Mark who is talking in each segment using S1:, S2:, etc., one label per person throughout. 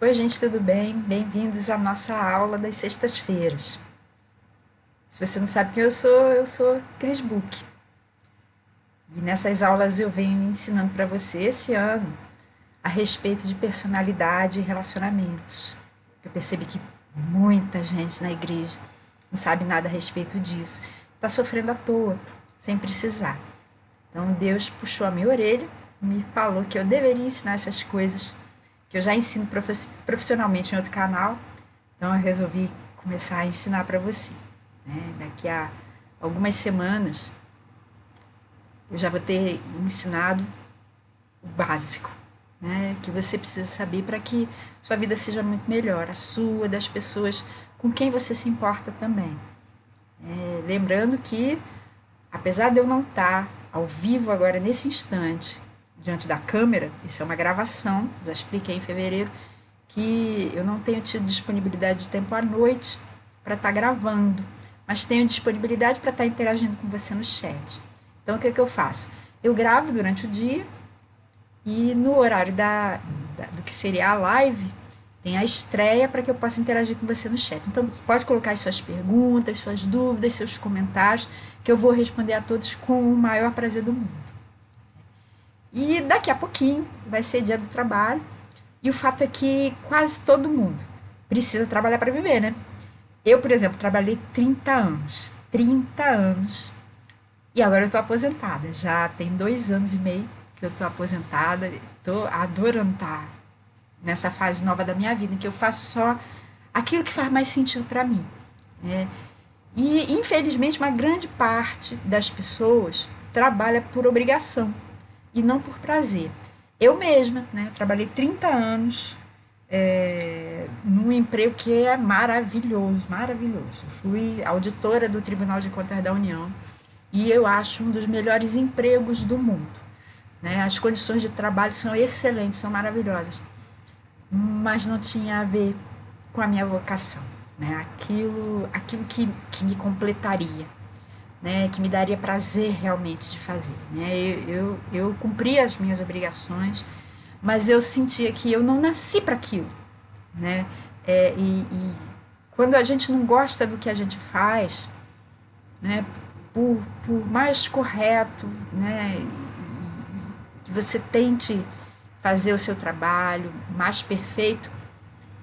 S1: Oi, gente, tudo bem? Bem-vindos à nossa aula das sextas-feiras. Se você não sabe quem eu sou Cris Book. E nessas aulas eu venho ensinando para você esse ano a respeito de personalidade e relacionamentos. Eu percebi que muita gente na igreja não sabe nada a respeito disso. Está sofrendo à toa, sem precisar. Então Deus puxou a minha orelha e me falou que eu deveria ensinar essas coisas que eu já ensino profissionalmente em outro canal, então eu resolvi começar a ensinar para você. Daqui a algumas semanas eu já vou ter ensinado o básico, que você precisa saber para que sua vida seja muito melhor, a sua, das pessoas com quem você se importa também. Lembrando que, apesar de eu não estar ao vivo agora nesse instante, diante da câmera, isso é uma gravação, já expliquei em fevereiro, que eu não tenho tido disponibilidade de tempo à noite para estar gravando, mas tenho disponibilidade para estar interagindo com você no chat. Então, o que eu faço? Eu gravo durante o dia e no horário do que seria a live, tem a estreia para que eu possa interagir com você no chat. Então, você pode colocar as suas perguntas, suas dúvidas, seus comentários, que eu vou responder a todos com o maior prazer do mundo. E daqui a pouquinho vai ser dia do trabalho. E o fato é que quase todo mundo precisa trabalhar para viver, né? Eu, por exemplo, trabalhei 30 anos. 30 anos. E agora eu estou aposentada. Já tem 2 anos e meio que eu estou aposentada. Estou adorando estar nessa fase nova da minha vida, em que eu faço só aquilo que faz mais sentido para mim. E, infelizmente, uma grande parte das pessoas trabalha por obrigação e não por prazer. Eu mesma, trabalhei 30 anos num emprego que é maravilhoso, maravilhoso. Fui auditora do Tribunal de Contas da União e eu acho um dos melhores empregos do mundo. As condições de trabalho são excelentes, são maravilhosas, mas não tinha a ver com a minha vocação, aquilo que me completaria, que me daria prazer realmente de fazer. Eu cumpria as minhas obrigações, mas eu sentia que eu não nasci para aquilo. E quando a gente não gosta do que a gente faz, por mais correto, que você tente fazer o seu trabalho mais perfeito,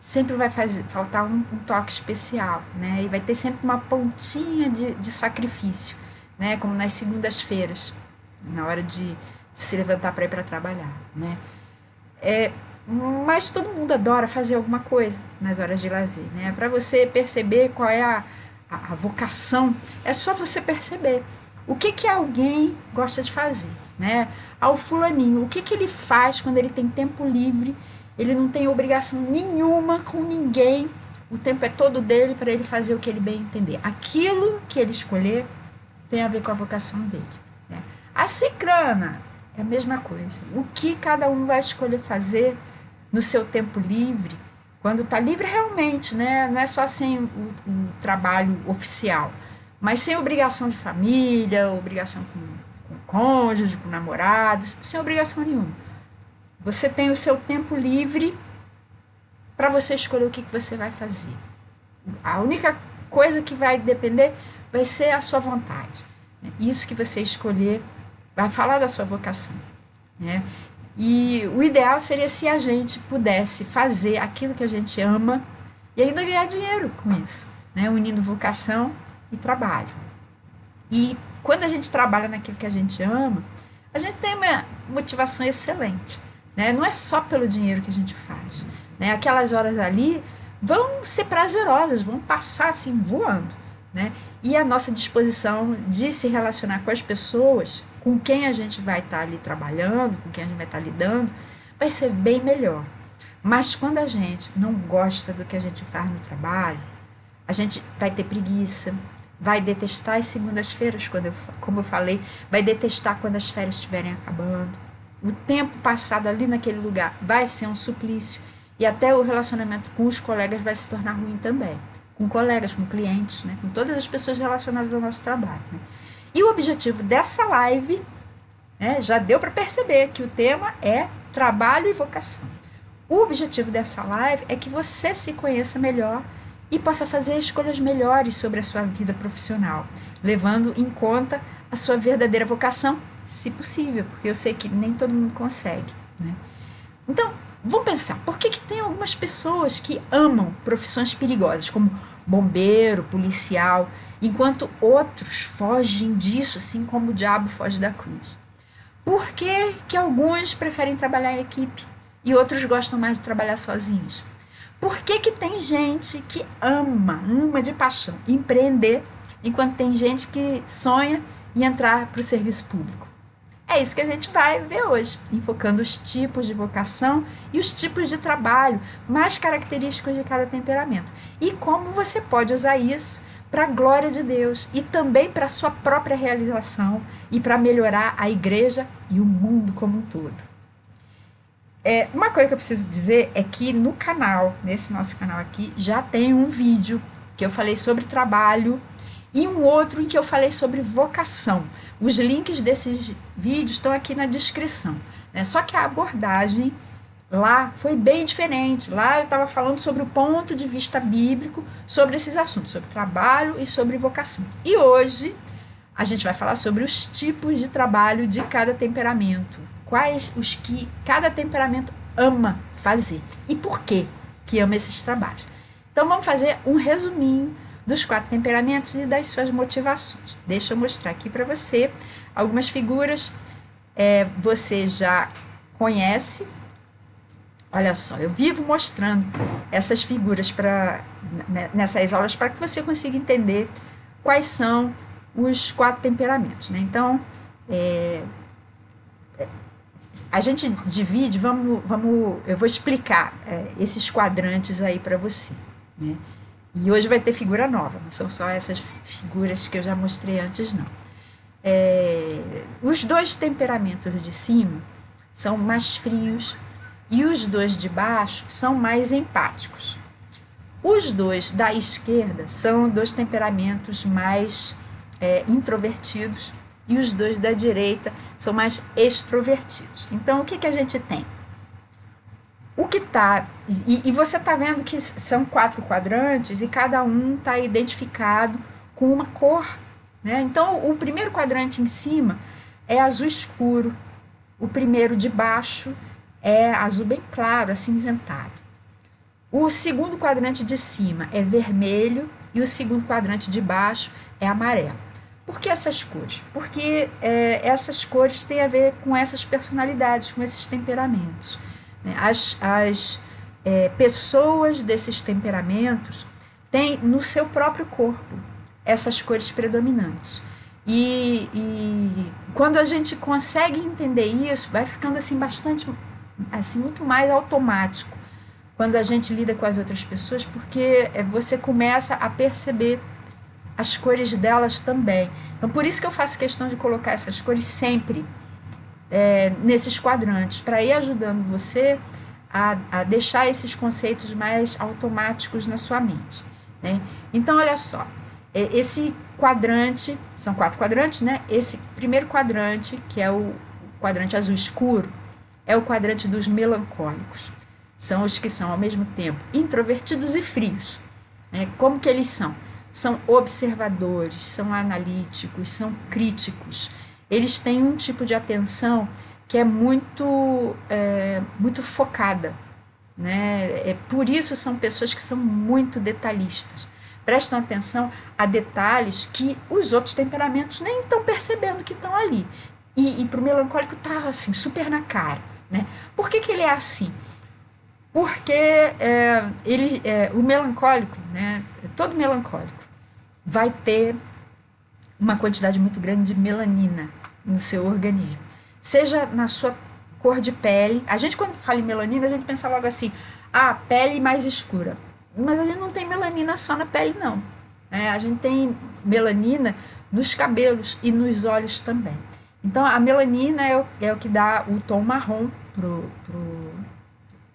S1: sempre vai faltar um toque especial, e vai ter sempre uma pontinha de sacrifício, como nas segundas-feiras, na hora de se levantar para ir para trabalhar. Mas todo mundo adora fazer alguma coisa nas horas de lazer. Para você perceber qual é a vocação, é só você perceber o que alguém gosta de fazer. Ao fulaninho, o que ele faz quando ele tem tempo livre. Ele não tem obrigação nenhuma com ninguém. O tempo é todo dele para ele fazer o que ele bem entender. Aquilo que ele escolher tem a ver com a vocação dele. A cicrana é a mesma coisa. O que cada um vai escolher fazer no seu tempo livre, quando está livre realmente, não é só sem o trabalho oficial, mas sem obrigação de família, obrigação com cônjuge, com namorados, sem obrigação nenhuma. Você tem o seu tempo livre para você escolher o que você vai fazer. A única coisa que vai depender vai ser a sua vontade. Isso que você escolher vai falar da sua vocação. E o ideal seria se a gente pudesse fazer aquilo que a gente ama e ainda ganhar dinheiro com isso, unindo vocação e trabalho. E quando a gente trabalha naquilo que a gente ama, a gente tem uma motivação excelente. Não é só pelo dinheiro que a gente faz. Aquelas horas ali vão ser prazerosas, vão passar assim voando. E a nossa disposição de se relacionar com as pessoas com quem a gente vai estar ali trabalhando, com quem a gente vai estar lidando, vai ser bem melhor. Mas quando a gente não gosta do que a gente faz no trabalho, a gente vai ter preguiça, vai detestar as segundas-feiras, como eu falei, vai detestar quando as férias estiverem acabando. O tempo passado ali naquele lugar vai ser um suplício. E até o relacionamento com os colegas vai se tornar ruim também. Com colegas, com clientes, com todas as pessoas relacionadas ao nosso trabalho. E o objetivo dessa live, já deu para perceber que o tema é trabalho e vocação. O objetivo dessa live é que você se conheça melhor e possa fazer escolhas melhores sobre a sua vida profissional, levando em conta a sua verdadeira vocação, se possível, porque eu sei que nem todo mundo consegue, né? Então, vamos pensar, por que tem algumas pessoas que amam profissões perigosas, como bombeiro, policial, enquanto outros fogem disso, assim como o diabo foge da cruz? Por que alguns preferem trabalhar em equipe e outros gostam mais de trabalhar sozinhos? Por que tem gente que ama de paixão empreender, enquanto tem gente que sonha em entrar para o serviço público? É isso que a gente vai ver hoje, enfocando os tipos de vocação e os tipos de trabalho mais característicos de cada temperamento. E como você pode usar isso para a glória de Deus e também para a sua própria realização e para melhorar a igreja e o mundo como um todo. Uma coisa que eu preciso dizer é que no canal, nesse nosso canal aqui, já tem um vídeo que eu falei sobre trabalho e um outro em que eu falei sobre vocação. Os links desses vídeos estão aqui na descrição, né? Só que a abordagem lá foi bem diferente. Lá eu estava falando sobre o ponto de vista bíblico sobre esses assuntos, sobre trabalho e sobre vocação. E hoje a gente vai falar sobre os tipos de trabalho de cada temperamento, quais os que cada temperamento ama fazer e por que ama esses trabalhos. Então vamos fazer um resuminho dos 4 temperamentos e das suas motivações. Deixa eu mostrar aqui para você algumas figuras. Você já conhece. Olha só, eu vivo mostrando essas figuras nessas aulas para que você consiga entender quais são os 4 temperamentos, né? Então, a gente divide, eu vou explicar esses quadrantes aí para você, né? E hoje vai ter figura nova, não são só essas figuras que eu já mostrei antes, não. Os 2 temperamentos de cima são mais frios e os 2 de baixo são mais empáticos. Os 2 da esquerda são 2 temperamentos mais introvertidos e os 2 da direita são mais extrovertidos. Então, o que a gente tem? O que tá... E você está vendo que são 4 quadrantes e cada um está identificado com uma cor, né? Então, o primeiro quadrante em cima é azul escuro. O primeiro de baixo é azul bem claro, acinzentado. O segundo quadrante de cima é vermelho e o segundo quadrante de baixo é amarelo. Por que essas cores? Porque essas cores têm a ver com essas personalidades, com esses temperamentos. As pessoas desses temperamentos têm no seu próprio corpo essas cores predominantes. E quando a gente consegue entender isso, vai ficando assim bastante, assim, muito mais automático quando a gente lida com as outras pessoas, porque você começa a perceber as cores delas também. Então, por isso que eu faço questão de colocar essas cores sempre nesses quadrantes, para ir ajudando você a deixar esses conceitos mais automáticos na sua mente, né? Então, olha só, esse quadrante, são 4 quadrantes, né? Esse primeiro quadrante, que é o quadrante azul escuro, é o quadrante dos melancólicos. São os que são, ao mesmo tempo, introvertidos e frios, né? Como que eles são? São observadores, são analíticos, são críticos. Eles têm um tipo de atenção que é muito focada, né? Por isso são pessoas que são muito detalhistas. Prestam atenção a detalhes que os outros temperamentos nem estão percebendo que estão ali. E para o melancólico está assim, super na cara, né? Por que ele é assim? Porque o melancólico, né? Todo melancólico vai ter uma quantidade muito grande de melanina no seu organismo, seja na sua cor de pele. A gente, quando fala em melanina, a gente pensa logo assim, pele mais escura. Mas a gente não tem melanina só na pele, não. A gente tem melanina nos cabelos e nos olhos também. Então, a melanina é o que dá o tom marrom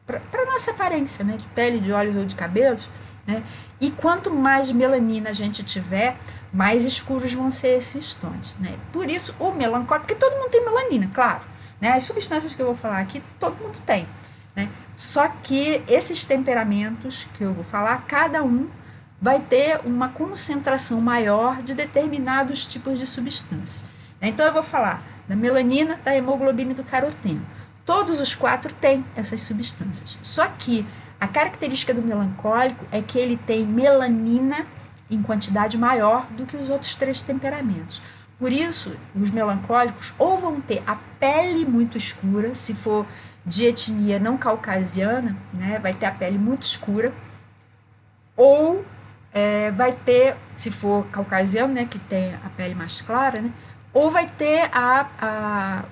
S1: para a nossa aparência, né? De pele, de olhos ou de cabelos, né? E quanto mais melanina a gente tiver, mais escuros vão ser esses tons, né? Por isso, o melancólico, porque todo mundo tem melanina, claro, né? As substâncias que eu vou falar aqui, todo mundo tem, né? Só que esses temperamentos que eu vou falar, cada um vai ter uma concentração maior de determinados tipos de substâncias. Então eu vou falar da melanina, da hemoglobina e do caroteno. Todos os 4 têm essas substâncias. Só que a característica do melancólico é que ele tem melanina em quantidade maior do que os outros 3 temperamentos. Por isso, os melancólicos ou vão ter a pele muito escura, se for de etnia não caucasiana, né, vai ter a pele muito escura, ou vai ter, se for caucasiano, né, que tem a pele mais clara, né, ou vai ter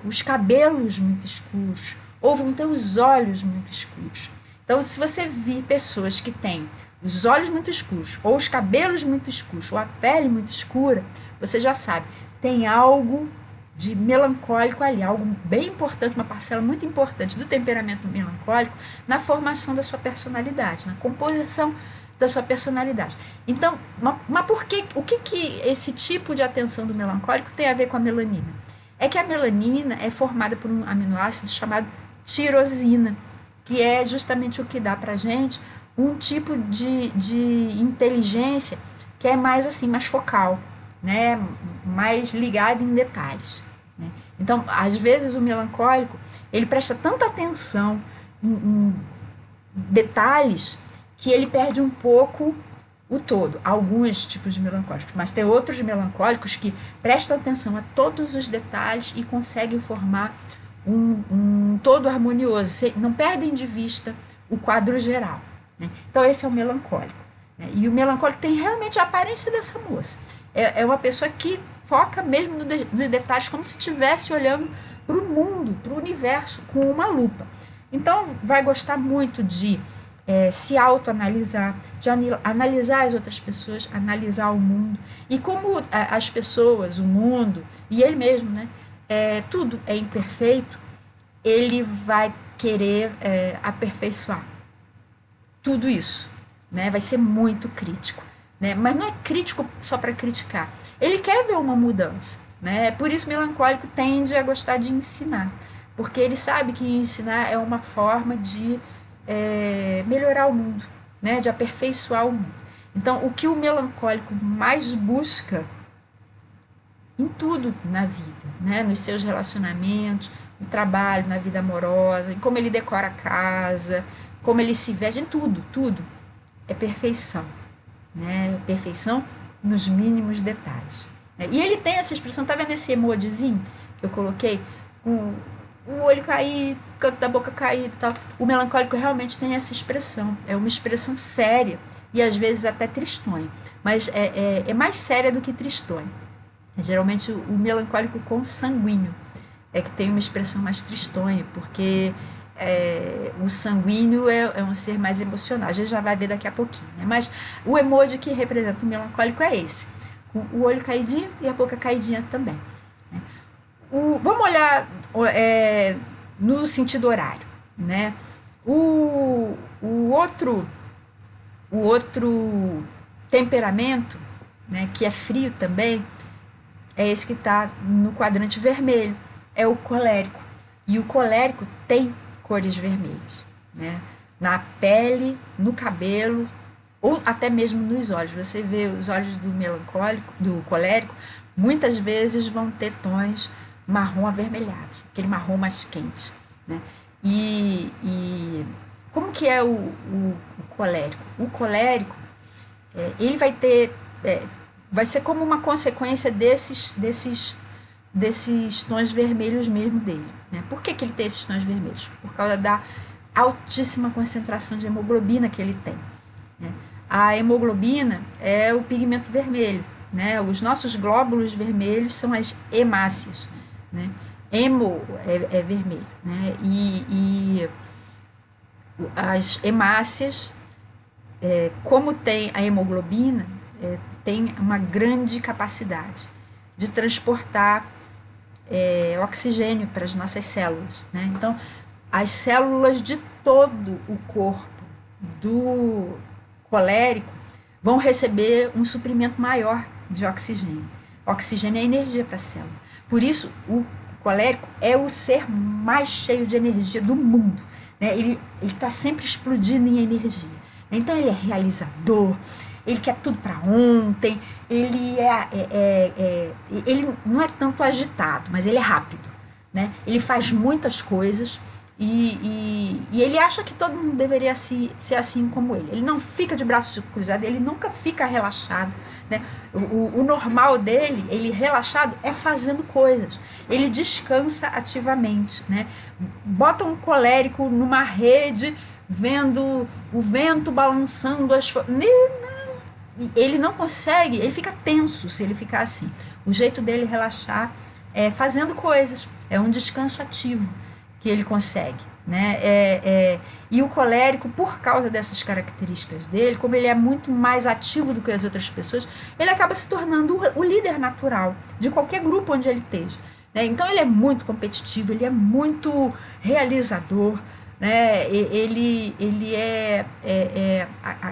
S1: os cabelos muito escuros, ou vão ter os olhos muito escuros. Então, se você vir pessoas que têm os olhos muito escuros, ou os cabelos muito escuros, ou a pele muito escura, você já sabe, tem algo de melancólico ali, algo bem importante, uma parcela muito importante do temperamento melancólico na formação da sua personalidade, na composição da sua personalidade. Então, mas por que, o que esse tipo de atenção do melancólico tem a ver com a melanina? É que a melanina é formada por um aminoácido chamado tirosina, que é justamente o que dá pra gente um tipo de inteligência que é mais assim, mais focal, né? Mais ligado em detalhes, né? Então, às vezes o melancólico, ele presta tanta atenção em detalhes que ele perde um pouco o todo. Alguns tipos de melancólicos, mas tem outros melancólicos que prestam atenção a todos os detalhes e conseguem formar um todo harmonioso, não perdem de vista o quadro geral, né? Então esse é o melancólico, né? E o melancólico tem realmente a aparência dessa moça, é uma pessoa que foca mesmo nos detalhes, como se estivesse olhando para o mundo, para o universo, com uma lupa. Então vai gostar muito de se autoanalisar, de analisar as outras pessoas, analisar o mundo, e como as pessoas, o mundo e ele mesmo, né, tudo é imperfeito, ele vai querer aperfeiçoar tudo isso, né? Vai ser muito crítico, né? Mas não é crítico só para criticar, ele quer ver uma mudança, né? Por isso o melancólico tende a gostar de ensinar, porque ele sabe que ensinar é uma forma de melhorar o mundo, né? De aperfeiçoar o mundo. Então, o que o melancólico mais busca em tudo na vida, né? Nos seus relacionamentos, no trabalho, na vida amorosa, em como ele decora a casa, como ele se veste, em tudo é perfeição, né? Perfeição nos mínimos detalhes, né? E ele tem essa expressão, tá vendo esse emojizinho que eu coloquei? O olho caído, o canto da boca caído e tal. O melancólico realmente tem essa expressão, é uma expressão séria e às vezes até tristonha, mas é mais séria do que tristonha. Geralmente o melancólico consanguíneo é que tem uma expressão mais tristonha, porque o sanguíneo é um ser mais emocional. A gente já vai ver daqui a pouquinho, né? Mas o emoji que representa o melancólico é esse, com o olho caidinho e a boca caidinha também, né? Vamos olhar no sentido horário, né? O outro temperamento, né, que é frio também, é esse que está no quadrante vermelho, é o colérico. E o colérico tem cores vermelhas, né? Na pele, no cabelo, ou até mesmo nos olhos. Você vê os olhos do melancólico, do colérico, muitas vezes vão ter tons marrom avermelhado, aquele marrom mais quente, né? E como que é o colérico? O colérico, ele vai ter, vai ser como uma consequência desses tons vermelhos mesmo dele, né? Por que ele tem esses tons vermelhos? Por causa da altíssima concentração de hemoglobina que ele tem, né? A hemoglobina é o pigmento vermelho, né? Os nossos glóbulos vermelhos são as hemácias, né? Hemo é vermelho, né? E as hemácias, como tem a hemoglobina, tem uma grande capacidade de transportar oxigênio para as nossas células, né? Então, as células de todo o corpo do colérico vão receber um suprimento maior de oxigênio. Oxigênio é energia para a célula. Por isso, o colérico é o ser mais cheio de energia do mundo. né? Ele está sempre explodindo em energia. Então ele é realizador, ele quer tudo para ontem, ele ele não é tanto agitado, mas ele é rápido, né? Ele faz muitas coisas e ele acha que todo mundo deveria ser assim como ele. Ele não fica de braços cruzados, ele nunca fica relaxado, né? O normal dele, ele relaxado, é fazendo coisas. Ele descansa ativamente, né? Bota um colérico numa rede, vendo o vento balançando as folhas. Ele não consegue, ele fica tenso se ele ficar assim. O jeito dele relaxar é fazendo coisas, é um descanso ativo que ele consegue, né? E o colérico, por causa dessas características dele, como ele é muito mais ativo do que as outras pessoas, ele acaba se tornando o líder natural de qualquer grupo onde ele esteja, né? Então ele é muito competitivo, ele é muito realizador, né? Ele é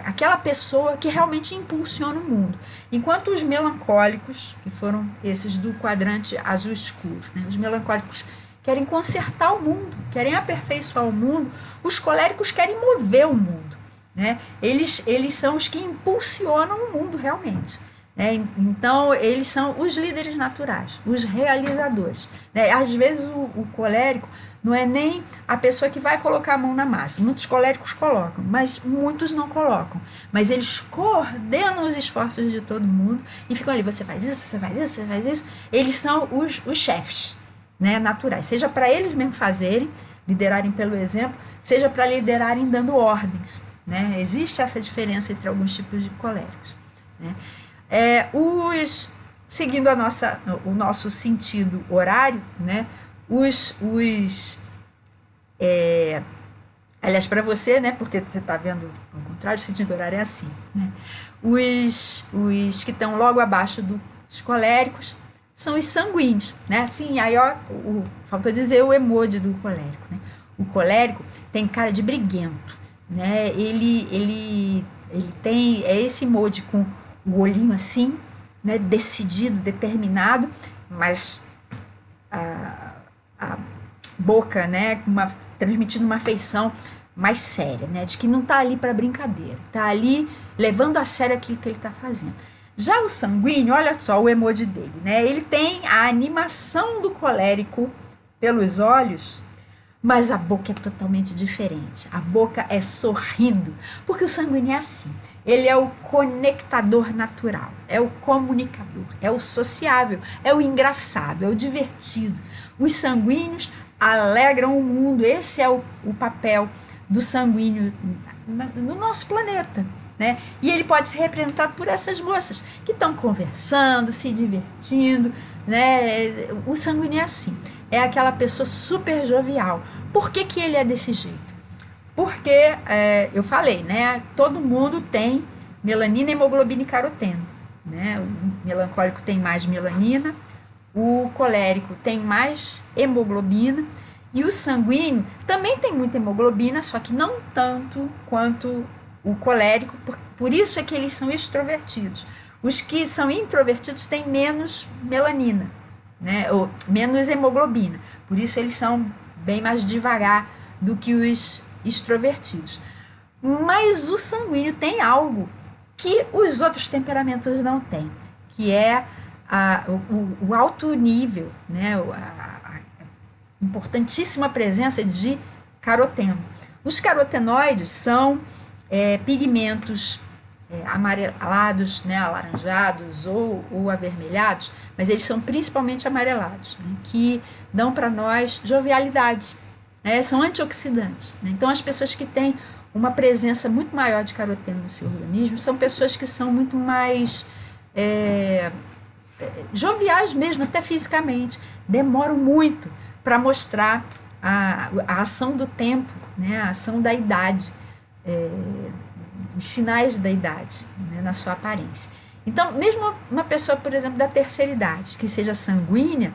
S1: aquela pessoa que realmente impulsiona o mundo. Enquanto os melancólicos, que foram esses do quadrante azul escuro, né? Os melancólicos querem consertar o mundo, querem aperfeiçoar o mundo, os coléricos querem mover o mundo, né? Eles são os que impulsionam o mundo realmente, né? Então eles são os líderes naturais, os realizadores, né? Às vezes o colérico não é nem a pessoa que vai colocar a mão na massa. Muitos coléricos colocam, mas muitos não colocam. Mas eles coordenam os esforços de todo mundo e ficam ali, você faz isso, você faz isso, você faz isso. Eles são os chefes, né, naturais. Seja para eles mesmos fazerem, liderarem pelo exemplo, seja para liderarem dando ordens, né? Existe essa diferença entre alguns tipos de coléricos, né? Seguindo o nosso sentido horário, né? Aliás, para você, né, porque você está vendo ao contrário, o sentido horário é assim, né? Os que estão logo abaixo dos coléricos são os sanguíneos, né? Sim, aí ó, faltou dizer o emoji do colérico, né? O colérico tem cara de briguento, né? Ele tem esse emoji com o olhinho assim, né? Decidido, determinado, mas a boca, né, transmitindo uma afeição mais séria, né, de que não está ali para brincadeira, está ali levando a sério aquilo que ele está fazendo. Já o sanguíneo, olha só o emoji dele, né, ele tem a animação do colérico pelos olhos, mas a boca é totalmente diferente. A boca é sorrindo, porque o sanguíneo é assim. Ele é o conectador natural, é o comunicador, é o sociável, é o engraçado, é o divertido. Os sanguíneos alegram o mundo. Esse é o papel do sanguíneo no nosso planeta, né? E ele pode ser representado por essas moças que estão conversando, se divertindo, né? O sanguíneo é assim, é aquela pessoa super jovial. Por que ele é desse jeito? Porque, eu falei, né? Todo mundo tem melanina, hemoglobina e caroteno, né? O melancólico tem mais melanina, o colérico tem mais hemoglobina e o sanguíneo também tem muita hemoglobina, só que não tanto quanto o colérico, por isso é que eles são extrovertidos. Os que são introvertidos têm menos melanina, né? Ou menos hemoglobina, por isso eles são bem mais devagar do que os extrovertidos. Mas o sanguíneo tem algo que os outros temperamentos não têm, que é o alto nível, né? A importantíssima presença de caroteno. Os carotenoides são pigmentos amarelados, né, alaranjados ou avermelhados, mas eles são principalmente amarelados, né, que dão para nós jovialidade, né, são antioxidantes, né? Então as pessoas que têm uma presença muito maior de caroteno no seu organismo são pessoas que são muito mais joviais mesmo, até fisicamente, demoram muito para mostrar a ação do tempo, né, a ação da idade, os sinais da idade, né, na sua aparência. Então, mesmo uma pessoa, por exemplo, da terceira idade, que seja sanguínea,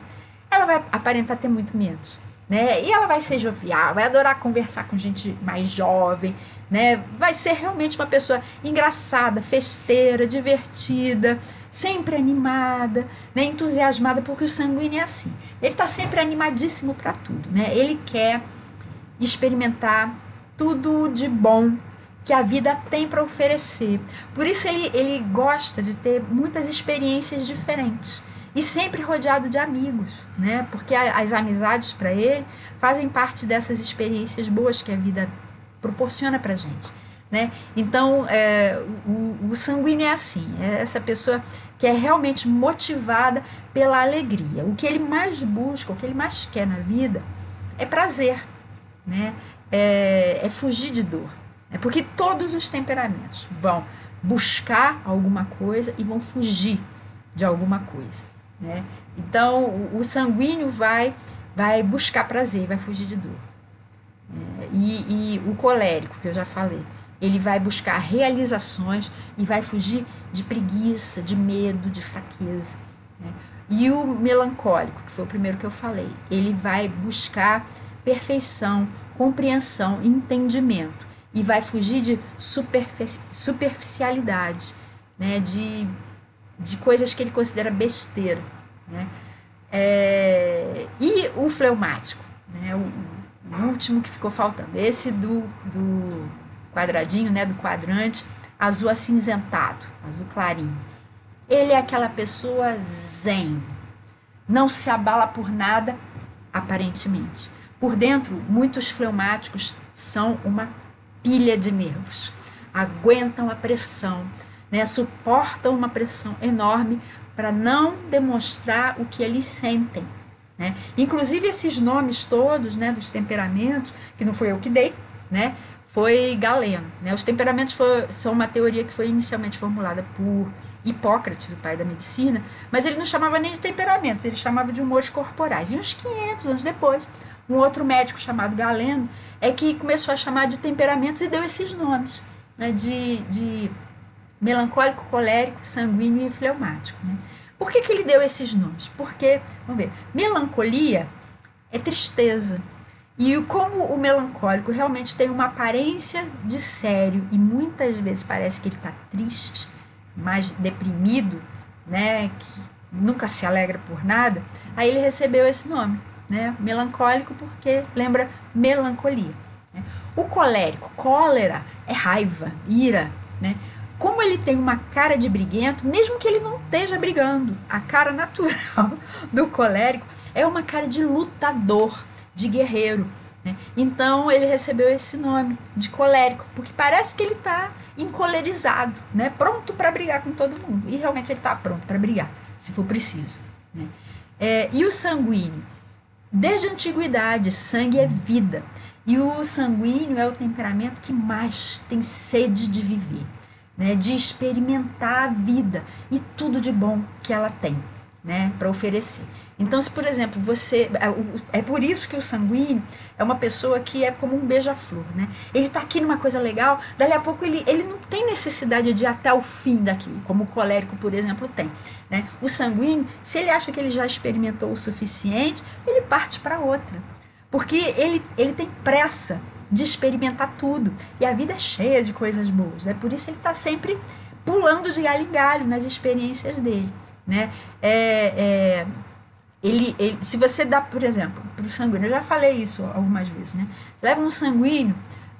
S1: ela vai aparentar ter muito menos, né? E ela vai ser jovial, vai adorar conversar com gente mais jovem, né? Vai ser realmente uma pessoa engraçada, festeira, divertida, sempre animada, né? Entusiasmada, porque o sanguíneo é assim. Ele está sempre animadíssimo para tudo, né? Ele quer experimentar tudo de bom que a vida tem para oferecer. Por isso ele gosta de ter muitas experiências diferentes e sempre rodeado de amigos, né? Porque as amizades para ele fazem parte dessas experiências boas que a vida proporciona para gente, né? Então, o sanguíneo é assim, é essa pessoa que é realmente motivada pela alegria. O que ele mais busca, o que ele mais quer na vida é prazer, né? É fugir de dor. Porque todos os temperamentos vão buscar alguma coisa e vão fugir de alguma coisa, né? Então, o sanguíneo vai buscar prazer, vai fugir de dor. E o colérico, que eu já falei, ele vai buscar realizações e vai fugir de preguiça, de medo, de fraqueza, né? E o melancólico, que foi o primeiro que eu falei, ele vai buscar perfeição, compreensão, entendimento e vai fugir de superficialidade, né? De coisas que ele considera besteira, né? E o fleumático, né? O último que ficou faltando, esse do quadradinho, né, do quadrante azul acinzentado, azul clarinho. Ele é aquela pessoa zen, não se abala por nada, aparentemente. Por dentro, muitos fleumáticos são uma pilha de nervos, aguentam a pressão, né, suportam uma pressão enorme para não demonstrar o que eles sentem, né? Inclusive esses nomes todos, né, dos temperamentos, que não foi eu que dei, né, foi Galeno, né? Os temperamentos são uma teoria que foi inicialmente formulada por Hipócrates, o pai da medicina, mas ele não chamava nem de temperamentos, ele chamava de humores corporais. E uns 500 anos depois, um outro médico chamado Galeno é que começou a chamar de temperamentos e deu esses nomes, né, de melancólico, colérico, sanguíneo e fleumático, né? Por que ele deu esses nomes? Porque, vamos ver, melancolia é tristeza. E como o melancólico realmente tem uma aparência de sério e muitas vezes parece que ele está triste, mais deprimido, né, que nunca se alegra por nada, aí ele recebeu esse nome, né, melancólico, porque lembra melancolia, né? O colérico, cólera, é raiva, ira, né? Como ele tem uma cara de briguento, mesmo que ele não esteja brigando, a cara natural do colérico é uma cara de lutador, de guerreiro, né? Então ele recebeu esse nome de colérico, porque parece que ele está encolerizado, né? Pronto para brigar com todo mundo. E realmente ele está pronto para brigar, se for preciso, né? E o sanguíneo? Desde a antiguidade, sangue é vida. E o sanguíneo é o temperamento que mais tem sede de viver, né? De experimentar a vida e tudo de bom que ela tem, né, para oferecer. Então, se por exemplo é por isso que o sanguíneo é uma pessoa que é como um beija-flor, né? Ele está aqui numa coisa legal, dali a pouco ele não tem necessidade de ir até o fim daquilo, como o colérico, por exemplo, tem, né? O sanguíneo, se ele acha que ele já experimentou o suficiente, ele parte para outra, porque ele tem pressa de experimentar tudo, e a vida é cheia de coisas boas, né? Por isso ele está sempre pulando de galho em galho nas experiências dele, né? Se você dá, por exemplo, para o sanguíneo, eu já falei isso algumas vezes, né? Leva um sanguíneo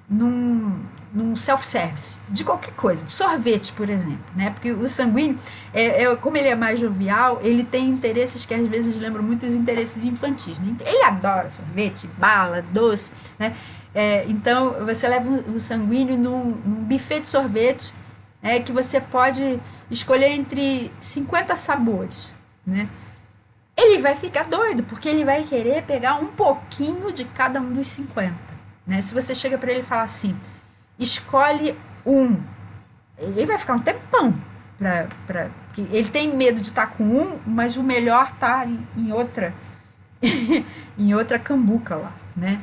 S1: num self-service, de qualquer coisa, de sorvete, por exemplo, né? Porque o sanguíneo, como ele é mais jovial, ele tem interesses que às vezes lembram muito os interesses infantis, né? Ele adora sorvete, bala, doce, né? Então, você leva o sanguíneo num buffet de sorvete, que você pode escolher entre 50 sabores, né? Ele vai ficar doido, porque ele vai querer pegar um pouquinho de cada um dos 50, né? Se você chega para ele e fala assim, escolhe um, ele vai ficar um tempão, ele tem medo de estar com um, mas o melhor está em outra em outra cambuca lá, né?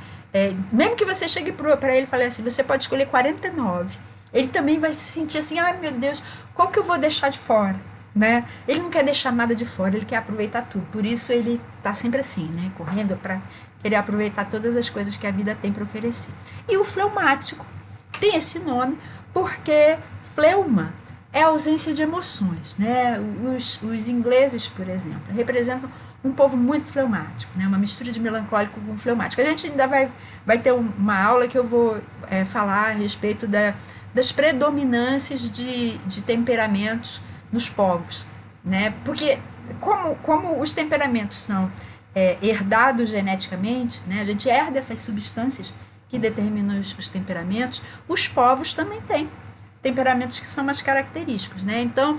S1: Mesmo que você chegue para ele e fale assim, você pode escolher 49, ele também vai se sentir assim, ai meu Deus, qual que eu vou deixar de fora, né? Ele não quer deixar nada de fora, ele quer aproveitar tudo, por isso ele tá sempre assim, né? Correndo para querer aproveitar todas as coisas que a vida tem para oferecer. E o fleumático tem esse nome porque fleuma é a ausência de emoções, né? Os ingleses, por exemplo, representam um povo muito fleumático, né? Uma mistura de melancólico com fleumático. A gente ainda vai ter uma aula que eu vou falar a respeito das predominâncias de temperamentos nos povos, né? Porque como os temperamentos são herdados geneticamente, né? A gente herda essas substâncias que determinam os temperamentos, os povos também têm temperamentos que são mais característicos, né? Então,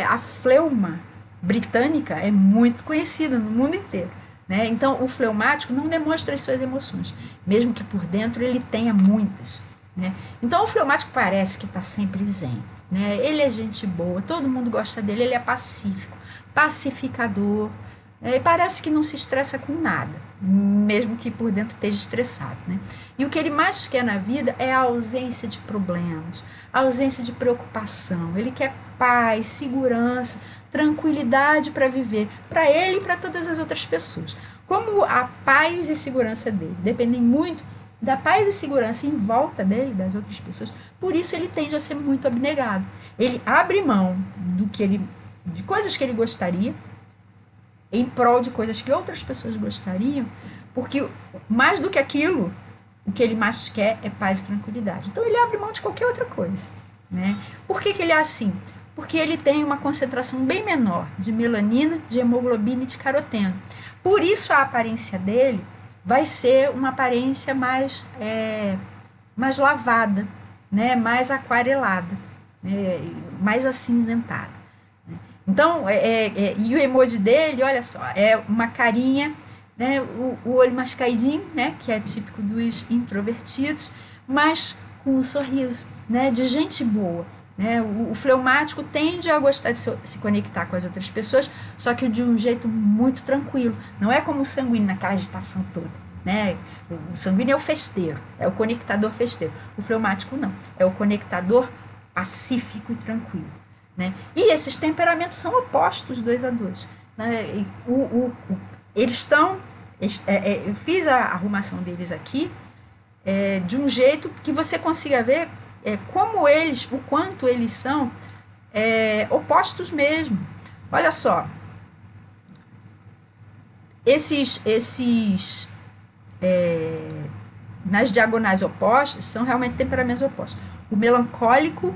S1: a fleuma britânica é muito conhecida no mundo inteiro, né? Então, o fleumático não demonstra as suas emoções, mesmo que por dentro ele tenha muitas, né? Então, o fleumático parece que está sempre zen, né? Ele é gente boa, todo mundo gosta dele, ele é pacífico, pacificador, e parece que não se estressa com nada, mesmo que por dentro esteja estressado, né? E o que ele mais quer na vida é a ausência de problemas, a ausência de preocupação. Ele quer paz, segurança, tranquilidade para viver, para ele e para todas as outras pessoas. Como a paz e segurança dele dependem muito da paz e segurança em volta dele, das outras pessoas, por isso ele tende a ser muito abnegado. Ele abre mão de coisas que ele gostaria, em prol de coisas que outras pessoas gostariam, porque mais do que aquilo, o que ele mais quer é paz e tranquilidade. Então ele abre mão de qualquer outra coisa, né? Por que ele é assim? Porque ele tem uma concentração bem menor de melanina, de hemoglobina e de caroteno. Por isso a aparência dele vai ser uma aparência mais lavada, né? Mais aquarelada, né? Mais acinzentada. Então, e o emoji dele, olha só, é uma carinha, né, o olho mais caidinho, né, que é típico dos introvertidos, mas com um sorriso, né, de gente boa. Né? O fleumático tende a gostar de se conectar com as outras pessoas, só que de um jeito muito tranquilo. Não é como o sanguíneo, naquela agitação toda. Né? O sanguíneo é o festeiro, é o conectador festeiro. O fleumático não, é o conectador pacífico e tranquilo. Né? E esses temperamentos são opostos 2 a 2. Né? Eles estão. Eu fiz a arrumação deles aqui de um jeito que você consiga ver como eles, o quanto eles são opostos mesmo. Olha só, nas diagonais opostas são realmente temperamentos opostos. O melancólico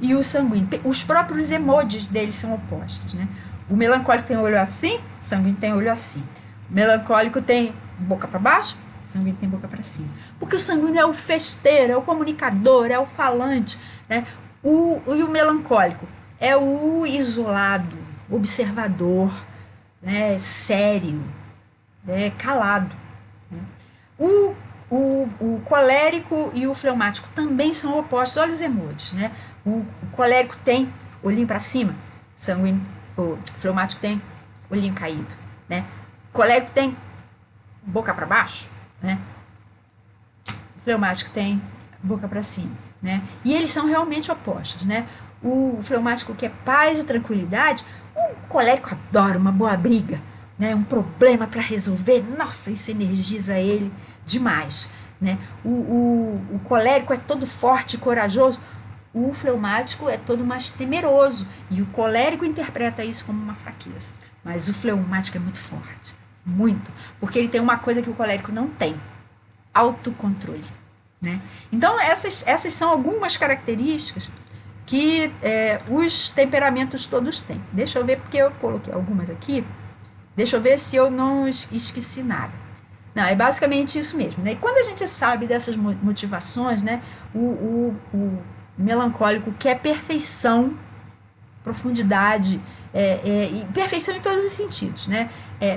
S1: e o sanguíneo. Os próprios emojis deles são opostos, né? O melancólico tem olho assim, o sanguíneo tem olho assim. O melancólico tem boca para baixo, o sanguíneo tem boca para cima. Porque o sanguíneo é o festeiro, é o comunicador, é o falante, né? E o melancólico é o isolado, observador, né? Sério, né? Calado. Né? O colérico e o fleumático também são opostos. Olha os emojis, né? O colérico tem olhinho para cima, o fleumático tem olhinho caído, né? O colérico tem boca para baixo, né? O fleumático tem boca para cima, né? E eles são realmente opostos, né? O fleumático quer paz e tranquilidade, o colérico adora uma boa briga, né? Um problema para resolver, nossa, isso energiza ele demais, né? O colérico é todo forte e corajoso, o fleumático é todo mais temeroso, e o colérico interpreta isso como uma fraqueza, mas o fleumático é muito forte, muito, porque ele tem uma coisa que o colérico não tem: autocontrole, né? Então essas são algumas características que os temperamentos todos têm. Deixa eu ver, porque eu coloquei algumas aqui, deixa eu ver se eu não esqueci nada. Não, é basicamente isso mesmo, né? E quando a gente sabe dessas motivações, né, o melancólico quer perfeição, profundidade, e perfeição em todos os sentidos, né?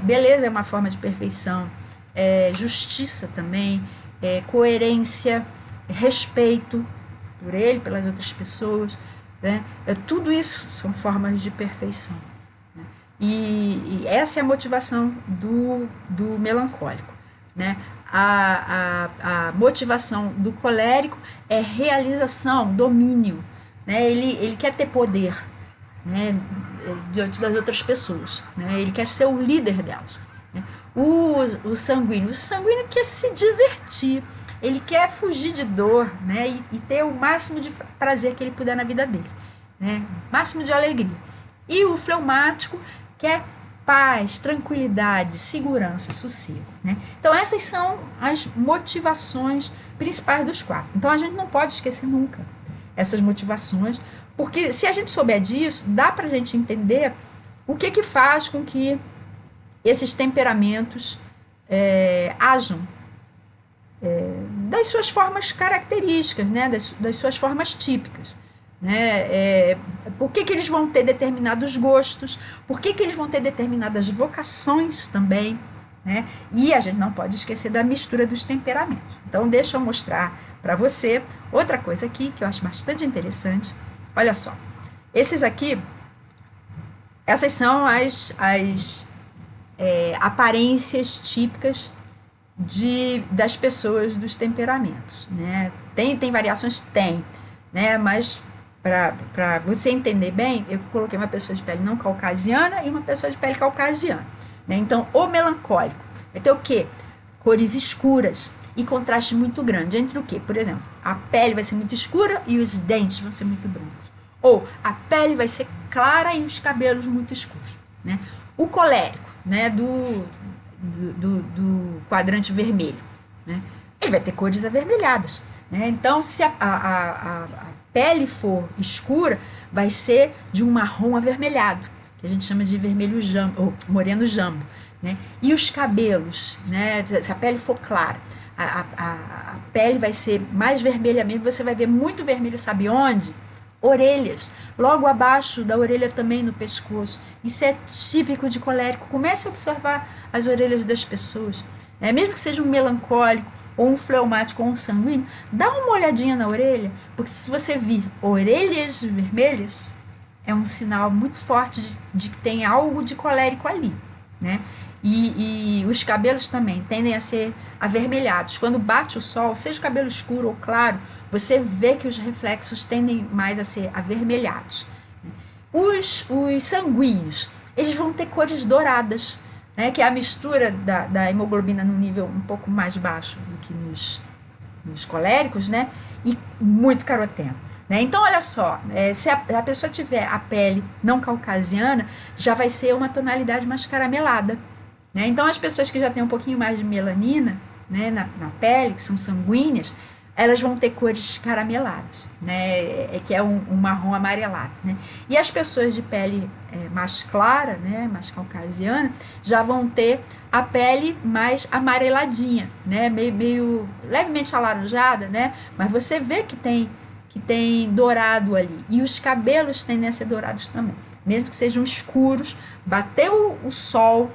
S1: Beleza é uma forma de perfeição, justiça também, coerência, respeito por ele, pelas outras pessoas, né? Tudo isso são formas de perfeição. Né? E essa é a motivação do melancólico. Né? A motivação do colérico é realização, domínio, né? Ele quer ter poder, né? Diante das outras pessoas, né? Ele quer ser o líder delas, né? O sanguíneo quer se divertir, ele quer fugir de dor, né? E ter o máximo de prazer que ele puder na vida dele, né? Máximo de alegria. E o fleumático quer paz, tranquilidade, segurança, sossego, né? Então essas são as motivações principais dos 4. Então a gente não pode esquecer nunca essas motivações, porque se a gente souber disso, dá para a gente entender o que faz com que esses temperamentos ajam das suas formas características, né? das suas formas típicas. Né? Por que eles vão ter determinados gostos, por que eles vão ter determinadas vocações também, né? E a gente não pode esquecer da mistura dos temperamentos. Então deixa eu mostrar para você outra coisa aqui que eu acho bastante interessante. Olha só, essas são as aparências típicas das pessoas dos temperamentos, né? Tem variações? Tem, né? Mas para você entender bem, eu coloquei uma pessoa de pele não caucasiana e uma pessoa de pele caucasiana, né? Então, o melancólico vai ter o quê? Cores escuras e contraste muito grande entre o quê? Por exemplo, a pele vai ser muito escura e os dentes vão ser muito brancos. Ou a pele vai ser clara e os cabelos muito escuros, né? O colérico, né, do quadrante vermelho, né, ele vai ter cores avermelhadas, né? Então, se a pele for escura, vai ser de um marrom avermelhado, que a gente chama de vermelho jambo, ou moreno jambo, né? E os cabelos, né? Se a pele for clara, a pele vai ser mais vermelha mesmo, você vai ver muito vermelho, sabe onde? Orelhas, logo abaixo da orelha também no pescoço. Isso é típico de colérico. Comece a observar as orelhas das pessoas, né? Mesmo que seja um melancólico, ou um fleumático, ou um sanguíneo, dá uma olhadinha na orelha, porque se você vir orelhas vermelhas, é um sinal muito forte de que tem algo de colérico ali, né? E os cabelos também tendem a ser avermelhados. Quando bate o sol, seja cabelo escuro ou claro, você vê que os reflexos tendem mais a ser avermelhados. Os sanguíneos, eles vão ter cores douradas, né, que é a mistura da hemoglobina num nível um pouco mais baixo do que nos coléricos, né, e muito caroteno. Né? Então, olha só, se a pessoa tiver a pele não caucasiana, já vai ser uma tonalidade mais caramelada. Né? Então, as pessoas que já têm um pouquinho mais de melanina, né, na pele, que são sanguíneas, elas vão ter cores carameladas, né, que é um marrom amarelado. Né? E as pessoas de pele mais clara, né, mais caucasiana, já vão ter a pele mais amareladinha, né, meio levemente alaranjada, né, mas você vê que tem dourado ali. E os cabelos tendem a ser dourados também. Mesmo que sejam escuros, bateu o sol,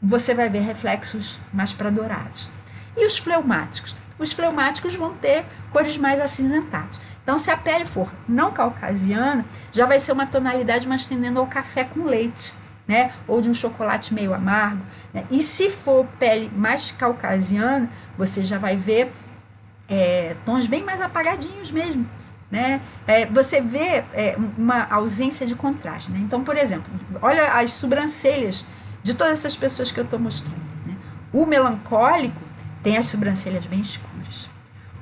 S1: você vai ver reflexos mais para dourados. E os fleumáticos? Os fleumáticos vão ter cores mais acinzentadas. Então, se a pele for não caucasiana, já vai ser uma tonalidade mais tendendo ao café com leite, né? Ou de um chocolate meio amargo. Né? E se for pele mais caucasiana, você já vai ver tons bem mais apagadinhos mesmo. Né? Você vê uma ausência de contraste. Né? Então, por exemplo, olha as sobrancelhas de todas essas pessoas que eu estou mostrando. Né? O melancólico tem as sobrancelhas bem escuras.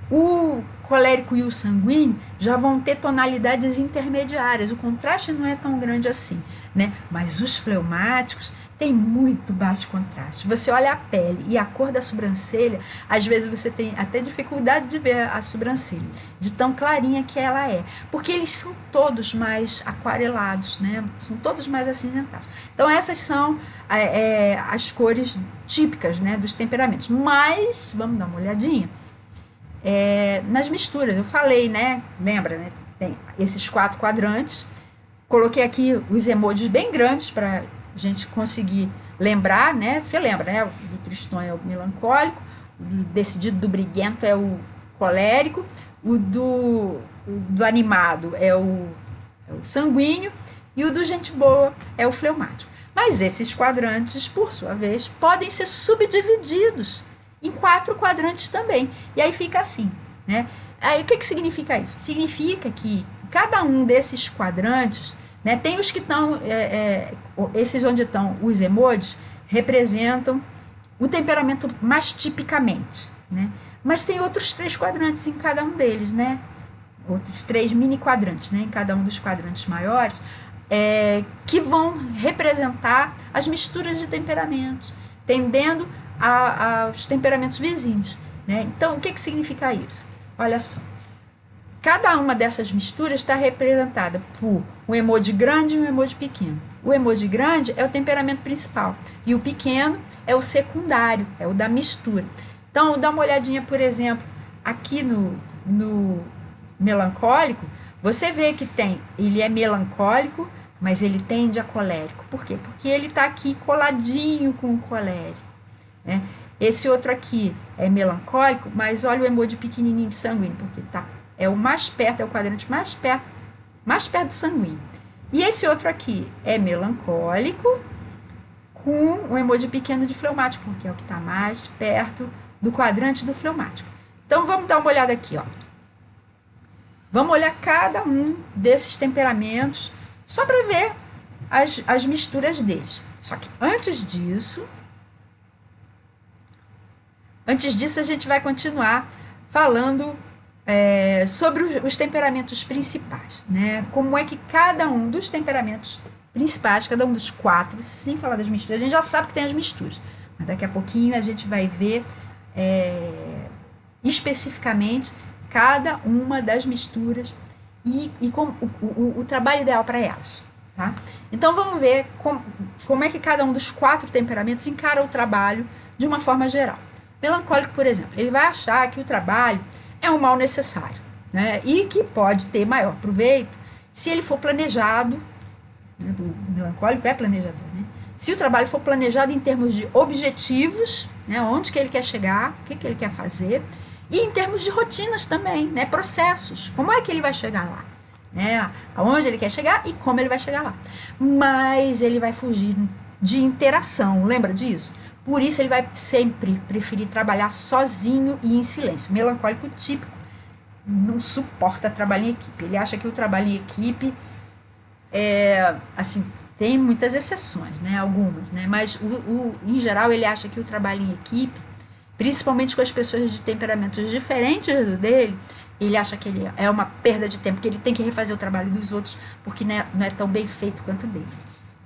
S1: O colérico e o sanguíneo já vão ter tonalidades intermediárias. O contraste não é tão grande assim, né? Mas os fleumáticos têm muito baixo contraste. Você olha a pele e a cor da sobrancelha, às vezes você tem até dificuldade de ver a sobrancelha, de tão clarinha que ela é. Porque eles são todos mais aquarelados, né? São todos mais acinzentados. Então essas são as cores típicas, né, dos temperamentos. Mas, vamos dar uma olhadinha nas misturas. Eu falei, né? Lembra, né? Tem esses 4 quadrantes. Coloquei aqui os emojis bem grandes para a gente conseguir lembrar, né? Você lembra, né? O do tristonho é o melancólico, o do decidido, do briguento é o colérico, o do animado é o sanguíneo e o do gente boa é o fleumático. Mas esses quadrantes, por sua vez, podem ser subdivididos em 4 quadrantes também. E aí fica assim, né? Aí o que significa isso? Significa que cada um desses quadrantes, né, tem os que estão, esses onde estão os emojis, representam o temperamento mais tipicamente, né? Mas tem outros 3 quadrantes em cada um deles, né? Outros 3 mini quadrantes, né? Em cada um dos quadrantes maiores, que vão representar as misturas de temperamentos, tendendo aos temperamentos vizinhos, né? Então, o que significa isso? Olha só. Cada uma dessas misturas está representada por um emoji grande e um emoji pequeno. O emoji grande é o temperamento principal e o pequeno é o secundário, é o da mistura. Então, dá uma olhadinha, por exemplo, aqui no melancólico, você vê que ele é melancólico, mas ele tende a colérico. Por quê? Porque ele está aqui coladinho com o colérico, né? Esse outro aqui é melancólico, mas olha o emoji pequenininho de sanguíneo, porque é o mais perto, é o quadrante mais perto do sanguíneo. E esse outro aqui é melancólico com o emoji pequeno de fleumático, porque é o que está mais perto do quadrante do fleumático. Então, vamos dar uma olhada aqui, ó. Vamos olhar cada um desses temperamentos só para ver as misturas deles. Só que antes disso, a gente vai continuar falando sobre os temperamentos principais, né? Como é que cada um dos temperamentos principais, cada um dos 4, sem falar das misturas, a gente já sabe que tem as misturas, mas daqui a pouquinho a gente vai ver especificamente cada uma das misturas e o trabalho ideal para elas, tá? Então vamos ver como é que cada um dos 4 temperamentos encara o trabalho de uma forma geral. Melancólico, por exemplo, ele vai achar que o trabalho é um mal necessário, né? E que pode ter maior proveito se ele for planejado, né? O melancólico é planejador, né? Se o trabalho for planejado em termos de objetivos, né? Onde que ele quer chegar, o que ele quer fazer, e em termos de rotinas também, né? Processos, como é que ele vai chegar lá, né? Aonde ele quer chegar e como ele vai chegar lá. Mas ele vai fugir de interação, lembra disso? Por isso ele vai sempre preferir trabalhar sozinho e em silêncio. O melancólico típico não suporta trabalho em equipe. Ele acha que o trabalho em equipe assim, tem muitas exceções, né? Algumas, né? Mas em geral ele acha que o trabalho em equipe, principalmente com as pessoas de temperamentos diferentes do dele, ele acha que ele é uma perda de tempo, que ele tem que refazer o trabalho dos outros porque não é tão bem feito quanto o dele,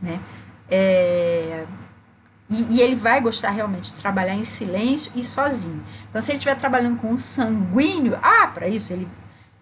S1: né? E ele vai gostar realmente de trabalhar em silêncio e sozinho. Então, se ele estiver trabalhando com um sanguíneo,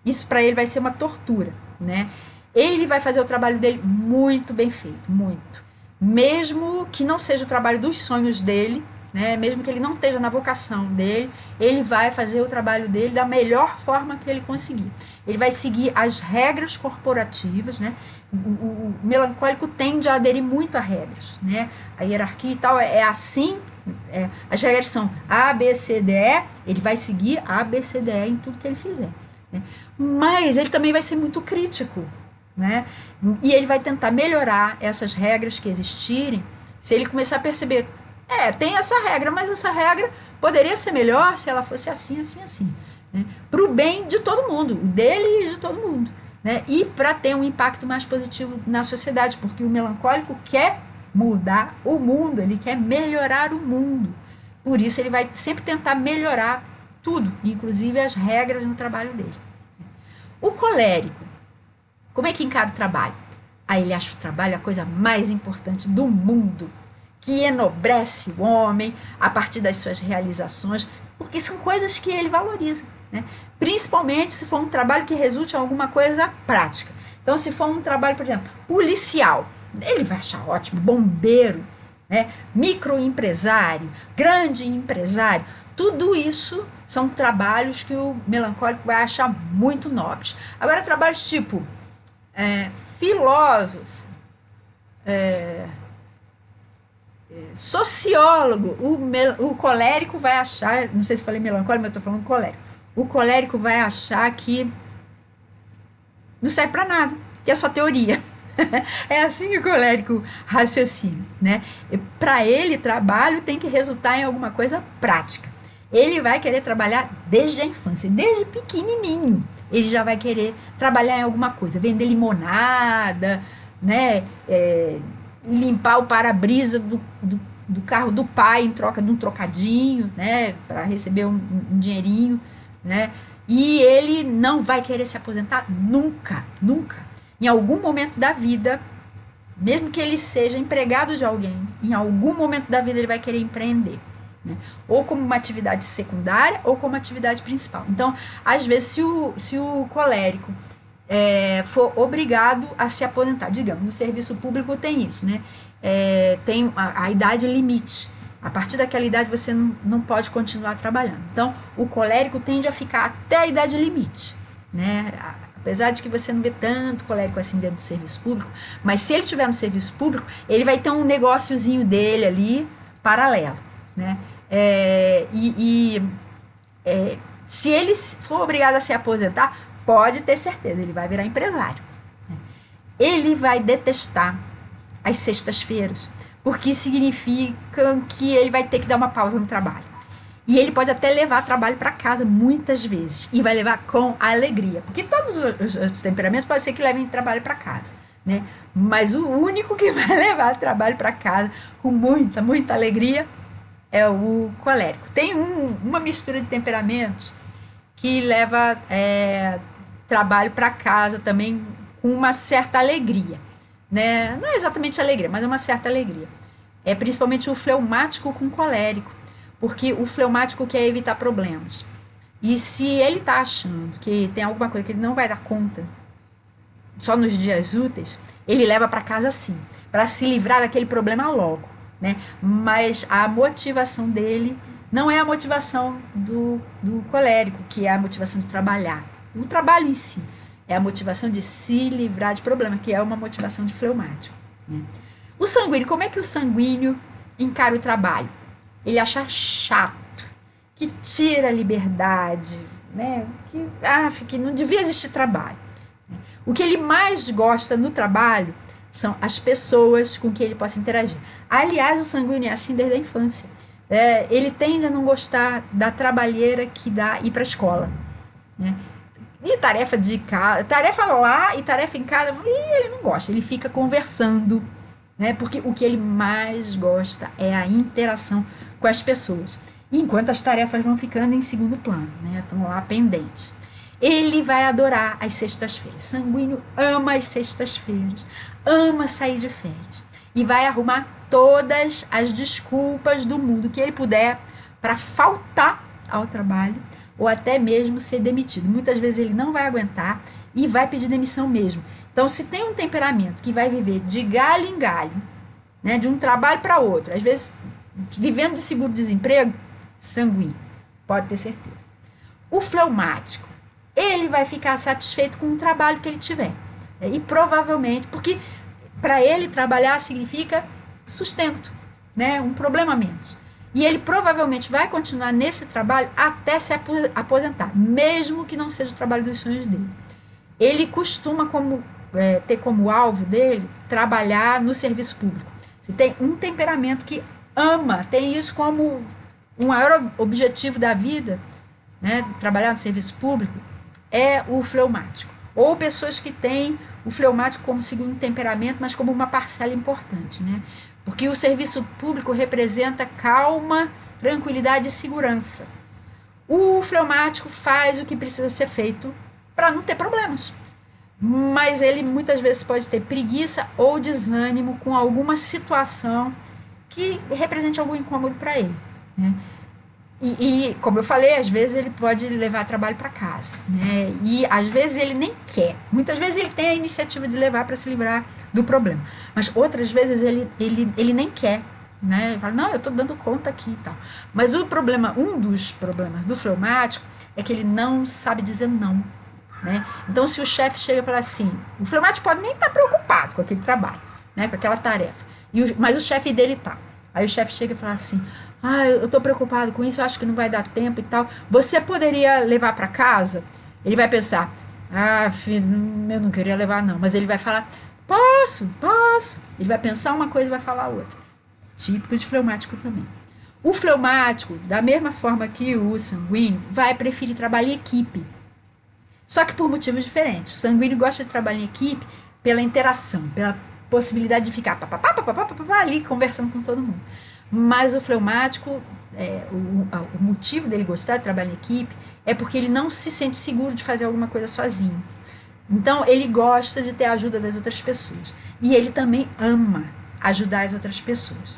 S1: isso para ele vai ser uma tortura, né? Ele vai fazer o trabalho dele muito bem feito, muito. Mesmo que não seja o trabalho dos sonhos dele, né? Mesmo que ele não esteja na vocação dele, ele vai fazer o trabalho dele da melhor forma que ele conseguir. Ele vai seguir as regras corporativas, né? O melancólico tende a aderir muito a regras, né? A hierarquia e tal é assim, as regras são A, B, C, D, E, ele vai seguir A, B, C, D, E em tudo que ele fizer, né? Mas ele também vai ser muito crítico, né? E ele vai tentar melhorar essas regras que existirem, se ele começar a perceber, tem essa regra, mas essa regra poderia ser melhor se ela fosse assim, assim, assim, né? Para o bem de todo mundo, o dele e de todo mundo, né? E para ter um impacto mais positivo na sociedade, porque o melancólico quer mudar o mundo, ele quer melhorar o mundo. Por isso ele vai sempre tentar melhorar tudo, inclusive as regras no trabalho dele. O colérico, como é que encara o trabalho? Ele acha o trabalho a coisa mais importante do mundo, que enobrece o homem a partir das suas realizações, porque são coisas que ele valoriza, né? Principalmente se for um trabalho que resulte em alguma coisa prática. Então, se for um trabalho, por exemplo, policial, ele vai achar ótimo, bombeiro, né? Microempresário, grande empresário, tudo isso são trabalhos que o melancólico vai achar muito nobres. Agora, trabalhos tipo filósofo, sociólogo, o colérico vai achar, não sei se falei melancólico, mas eu estou falando colérico. O colérico vai achar que não serve para nada, que é só teoria. É assim que o colérico raciocina, né? Para ele, trabalho tem que resultar em alguma coisa prática. Ele vai querer trabalhar desde a infância, desde pequenininho. Ele já vai querer trabalhar em alguma coisa, vender limonada, né? Limpar o para-brisa do carro do pai em troca de um trocadinho, né? Para receber um dinheirinho, né? E ele não vai querer se aposentar nunca, nunca. Em algum momento da vida, Mesmo que ele seja empregado de alguém, em algum momento da vida ele vai querer empreender, né? Ou como uma atividade secundária ou como atividade principal. Então, às vezes, se o colérico for obrigado a se aposentar, digamos, no serviço público tem isso, né? Tem a idade limite. A partir daquela idade você não pode continuar trabalhando. Então, o colérico tende a ficar até a idade limite, né? Apesar de que você não vê tanto colérico assim dentro do serviço público, mas se ele estiver no serviço público, ele vai ter um negóciozinho dele ali paralelo, né? Se ele for obrigado a se aposentar, pode ter certeza, ele vai virar empresário. Ele vai detestar as sextas-feiras, porque significa que ele vai ter que dar uma pausa no trabalho. E ele pode até levar trabalho para casa muitas vezes, e vai levar com alegria, porque todos os temperamentos pode ser que levem trabalho para casa, né? Mas o único que vai levar trabalho para casa com muita alegria é o colérico. Tem uma mistura de temperamentos que leva trabalho para casa também com uma certa alegria, né? Não é exatamente alegria, mas é uma certa alegria. É principalmente o fleumático com colérico, porque o fleumático quer evitar problemas. E se ele está achando que tem alguma coisa que ele não vai dar conta, só nos dias úteis, ele leva para casa sim, para se livrar daquele problema logo, né? Mas a motivação dele não é a motivação do colérico, que é a motivação de trabalhar. O trabalho em si é a motivação de se livrar de problema, que é uma motivação de fleumático, né? O sanguíneo, como é que o sanguíneo encara o trabalho? Ele acha chato, que tira a liberdade, né? Que não devia existir trabalho. O que ele mais gosta no trabalho são as pessoas com quem ele possa interagir. Aliás, o sanguíneo é assim desde a infância. Ele tende a não gostar da trabalheira que dá ir para a escola, né? E tarefa de casa, tarefa lá e tarefa em casa, ele não gosta, ele fica conversando, né? Porque o que ele mais gosta é a interação com as pessoas. Enquanto as tarefas vão ficando em segundo plano, né? Estão lá pendentes. Ele vai adorar as sextas-feiras. Sanguíneo ama as sextas-feiras, ama sair de férias. E vai arrumar todas as desculpas do mundo que ele puder para faltar ao trabalho ou até mesmo ser demitido. Muitas vezes ele não vai aguentar e vai pedir demissão mesmo. Então, se tem um temperamento que vai viver de galho em galho, né, de um trabalho para outro, às vezes vivendo de seguro-desemprego, sanguíneo, pode ter certeza. O fleumático, ele vai ficar satisfeito com o trabalho que ele tiver. E provavelmente, porque para ele trabalhar significa sustento, né, um problema a menos. E ele provavelmente vai continuar nesse trabalho até se aposentar, mesmo que não seja o trabalho dos sonhos dele. Ele costuma ter como alvo dele trabalhar no serviço público. Se tem um temperamento que ama, tem isso como um maior objetivo da vida, né, trabalhar no serviço público, é o fleumático. Ou pessoas que têm o fleumático como segundo temperamento, mas como uma parcela importante, né? Porque o serviço público representa calma, tranquilidade e segurança. O fleumático faz o que precisa ser feito para não ter problemas. Mas ele muitas vezes pode ter preguiça ou desânimo com alguma situação que represente algum incômodo para ele, né? E, como eu falei, às vezes ele pode levar trabalho para casa, né? E às vezes ele nem quer. Muitas vezes ele tem a iniciativa de levar para se livrar do problema. Mas outras vezes ele nem quer, né? Ele fala, não, eu estou dando conta aqui e tal. Mas um dos problemas do fleumático é que ele não sabe dizer não, né? Então, se o chefe chega e fala assim, o fleumático pode nem estar preocupado com aquele trabalho, né? Com aquela tarefa. Mas o chefe dele tá. Aí o chefe chega e fala assim, eu estou preocupado com isso, eu acho que não vai dar tempo e tal. Você poderia levar para casa? Ele vai pensar, filho, eu não queria levar não. Mas ele vai falar, posso. Ele vai pensar uma coisa e vai falar outra. Típico de fleumático também. O fleumático, da mesma forma que o sanguíneo, vai preferir trabalhar em equipe. Só que por motivos diferentes. O sanguíneo gosta de trabalhar em equipe pela interação, pela possibilidade de ficar ali conversando com todo mundo. Mas o fleumático, o motivo dele gostar de trabalhar em equipe é porque ele não se sente seguro de fazer alguma coisa sozinho. Então, ele gosta de ter a ajuda das outras pessoas. E ele também ama ajudar as outras pessoas.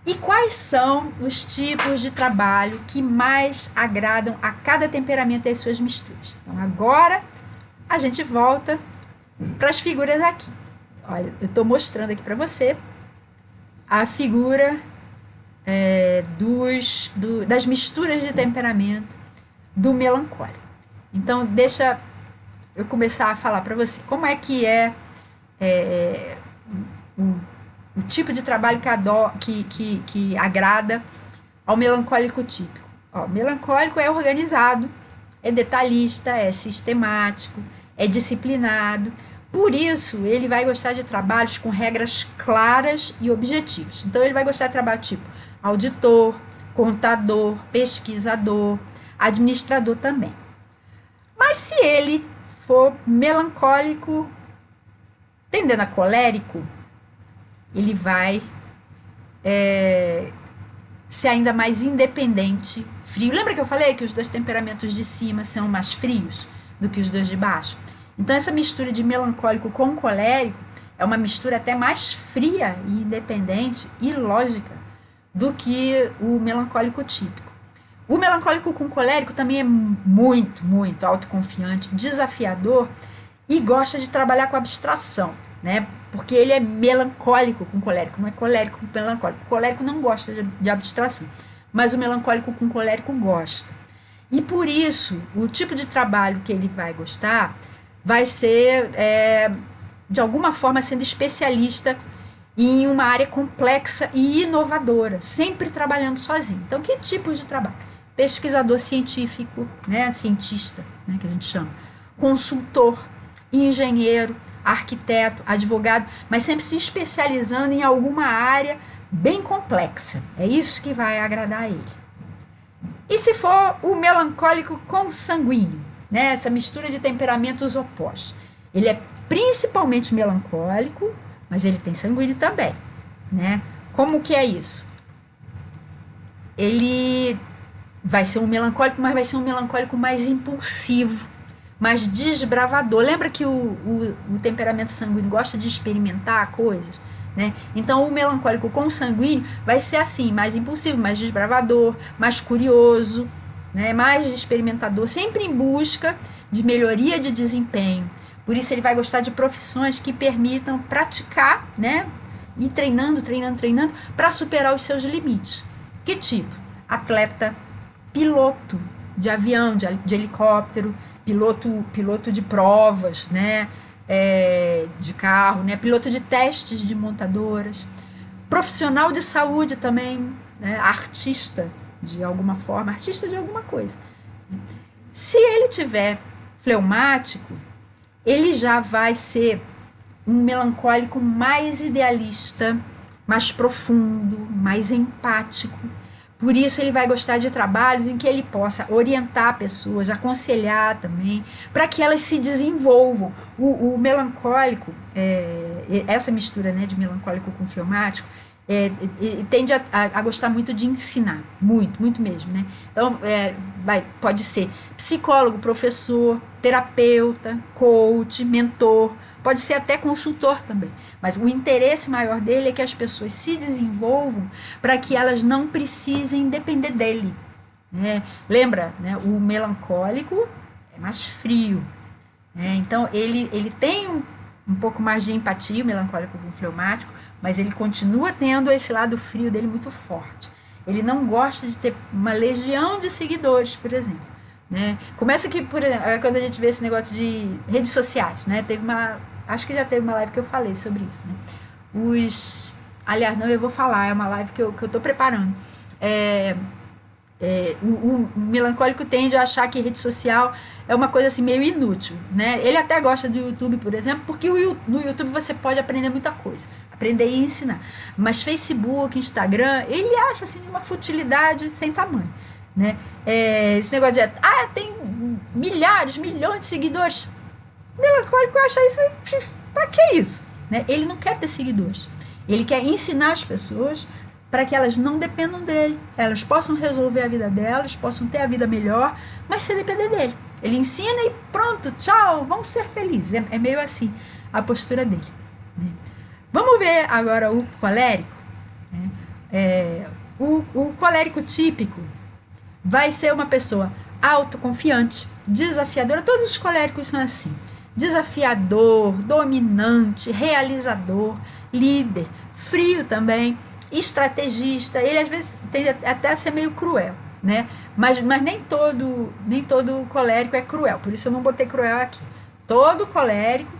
S1: E quais são os tipos de trabalho que mais agradam a cada temperamento e as suas misturas? Então, agora a gente volta para as figuras aqui. Olha, eu estou mostrando aqui para você a figura das misturas de temperamento do melancólico. Então, deixa eu começar a falar para você como é que o tipo de trabalho que agrada ao melancólico típico. O melancólico é organizado, é detalhista, é sistemático, é disciplinado. Por isso, ele vai gostar de trabalhos com regras claras e objetivas. Então, ele vai gostar de trabalho tipo auditor, contador, pesquisador, administrador também. Mas se ele for melancólico, tendendo a colérico, ele vai ser ainda mais independente, frio. Lembra que eu falei que os dois temperamentos de cima são mais frios do que os dois de baixo? Então, essa mistura de melancólico com colérico é uma mistura até mais fria e independente e lógica do que o melancólico típico. O melancólico com colérico também é muito, muito autoconfiante, desafiador e gosta de trabalhar com abstração, né? Porque ele é melancólico com colérico, não é colérico com melancólico. O colérico não gosta de abstração, mas o melancólico com colérico gosta. E por isso, o tipo de trabalho que ele vai gostar vai ser, de alguma forma, sendo especialista em uma área complexa e inovadora, sempre trabalhando sozinho. Então, que tipos de trabalho? Pesquisador científico, né, cientista, né, que a gente chama, consultor, engenheiro, arquiteto, advogado, mas sempre se especializando em alguma área bem complexa. É isso que vai agradar a ele. E se for o melancólico consanguíneo, né, essa mistura de temperamentos opostos? Ele é principalmente melancólico, mas ele tem sanguíneo também, né? Como que é isso? Ele vai ser um melancólico, mas vai ser um melancólico mais impulsivo, mais desbravador. Lembra que o temperamento sanguíneo gosta de experimentar coisas, né? Então, o melancólico com sanguíneo vai ser assim, mais impulsivo, mais desbravador, mais curioso, né? Mais experimentador, sempre em busca de melhoria de desempenho. Por isso, ele vai gostar de profissões que permitam praticar, né? E treinando, para superar os seus limites. Que tipo? Atleta, piloto de avião, de helicóptero, piloto de provas, né? De carro, né? Piloto de testes de montadoras, profissional de saúde também, né? Artista de alguma forma, artista de alguma coisa. Se ele tiver fleumático, ele já vai ser um melancólico mais idealista, mais profundo, mais empático. Por isso, ele vai gostar de trabalhos em que ele possa orientar pessoas, aconselhar também, para que elas se desenvolvam. O melancólico, essa mistura, né, de melancólico com fleumático, tende a gostar muito de ensinar, muito mesmo, né? Então, pode ser psicólogo, professor, terapeuta, coach, mentor, pode ser até consultor também, mas o interesse maior dele é que as pessoas se desenvolvam para que elas não precisem depender dele, né? Lembra, né? O melancólico é mais frio, né? Então ele tem um pouco mais de empatia, o melancólico com o fleumático, mas ele continua tendo esse lado frio dele muito forte. Ele não gosta de ter uma legião de seguidores, por exemplo, né? Começa que, por exemplo, quando a gente vê esse negócio de redes sociais, né? Acho que já teve uma live que eu falei sobre isso, né? Aliás, não, eu vou falar, é uma live que eu estou preparando. O melancólico tende a achar que rede social é uma coisa assim meio inútil, né? Ele até gosta do YouTube, por exemplo, porque no YouTube você pode aprender muita coisa, aprender e ensinar. Mas Facebook, Instagram, ele acha assim uma futilidade sem tamanho, né? Esse negócio de tem milhões de seguidores. O melancólico acha isso, para que isso? Né? Ele não quer ter seguidores. Ele quer ensinar as pessoas para que elas não dependam dele, elas possam resolver a vida delas, possam ter a vida melhor, mas sem depender dele. Ele ensina e pronto, tchau, vamos ser felizes. É meio assim a postura dele, né? Vamos ver agora o colérico, né? O colérico típico vai ser uma pessoa autoconfiante, desafiadora. Todos os coléricos são assim: desafiador, dominante, realizador, líder, frio também, estrategista. Ele às vezes tende até a ser meio cruel, né? Mas nem todo colérico é cruel, por isso eu não botei cruel aqui. Todo colérico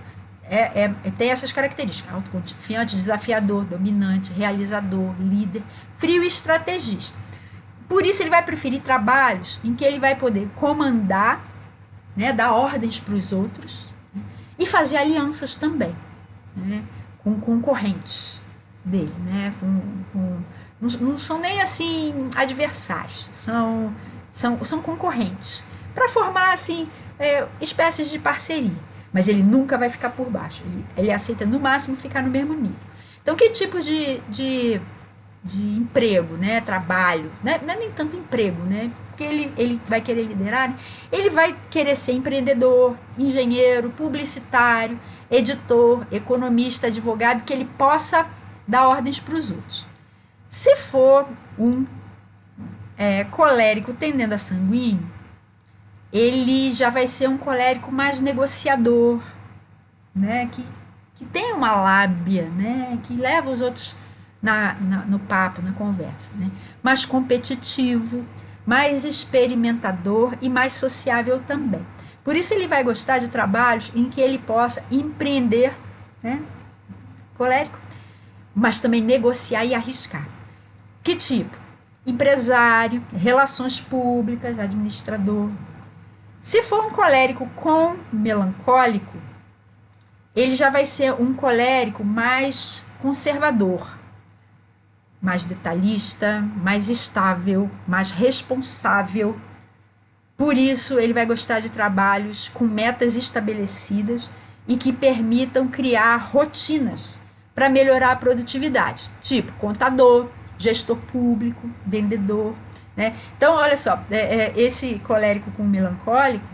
S1: tem essas características: autoconfiante, desafiador, dominante, realizador, líder, frio e estrategista. Por isso ele vai preferir trabalhos em que ele vai poder comandar, né, dar ordens para os outros, né, e fazer alianças também, né, com concorrentes dele, né, não são nem assim adversários, são concorrentes, para formar assim espécies de parceria. Mas ele nunca vai ficar por baixo, ele aceita no máximo ficar no mesmo nível. Então, que tipo de emprego, né, trabalho, né? Não é nem tanto emprego, né, porque ele vai querer liderar, né? Ele vai querer ser empreendedor, engenheiro, publicitário, editor, economista, advogado, que ele possa dar ordens para os outros. Se for um colérico tendendo a sanguíneo, ele já vai ser um colérico mais negociador, né, que tem uma lábia, né, que leva os outros no papo, na conversa, né? Mais competitivo, mais experimentador e mais sociável também. Por isso ele vai gostar de trabalhos em que ele possa empreender, né? Colérico, mas também negociar e arriscar. Que tipo? Empresário, relações públicas, administrador. Se for um colérico com melancólico, ele já vai ser um colérico mais conservador, mais detalhista, mais estável, mais responsável. Por isso, ele vai gostar de trabalhos com metas estabelecidas e que permitam criar rotinas para melhorar a produtividade, tipo contador, gestor público, vendedor, né? Então, olha só, esse colérico com melancólico,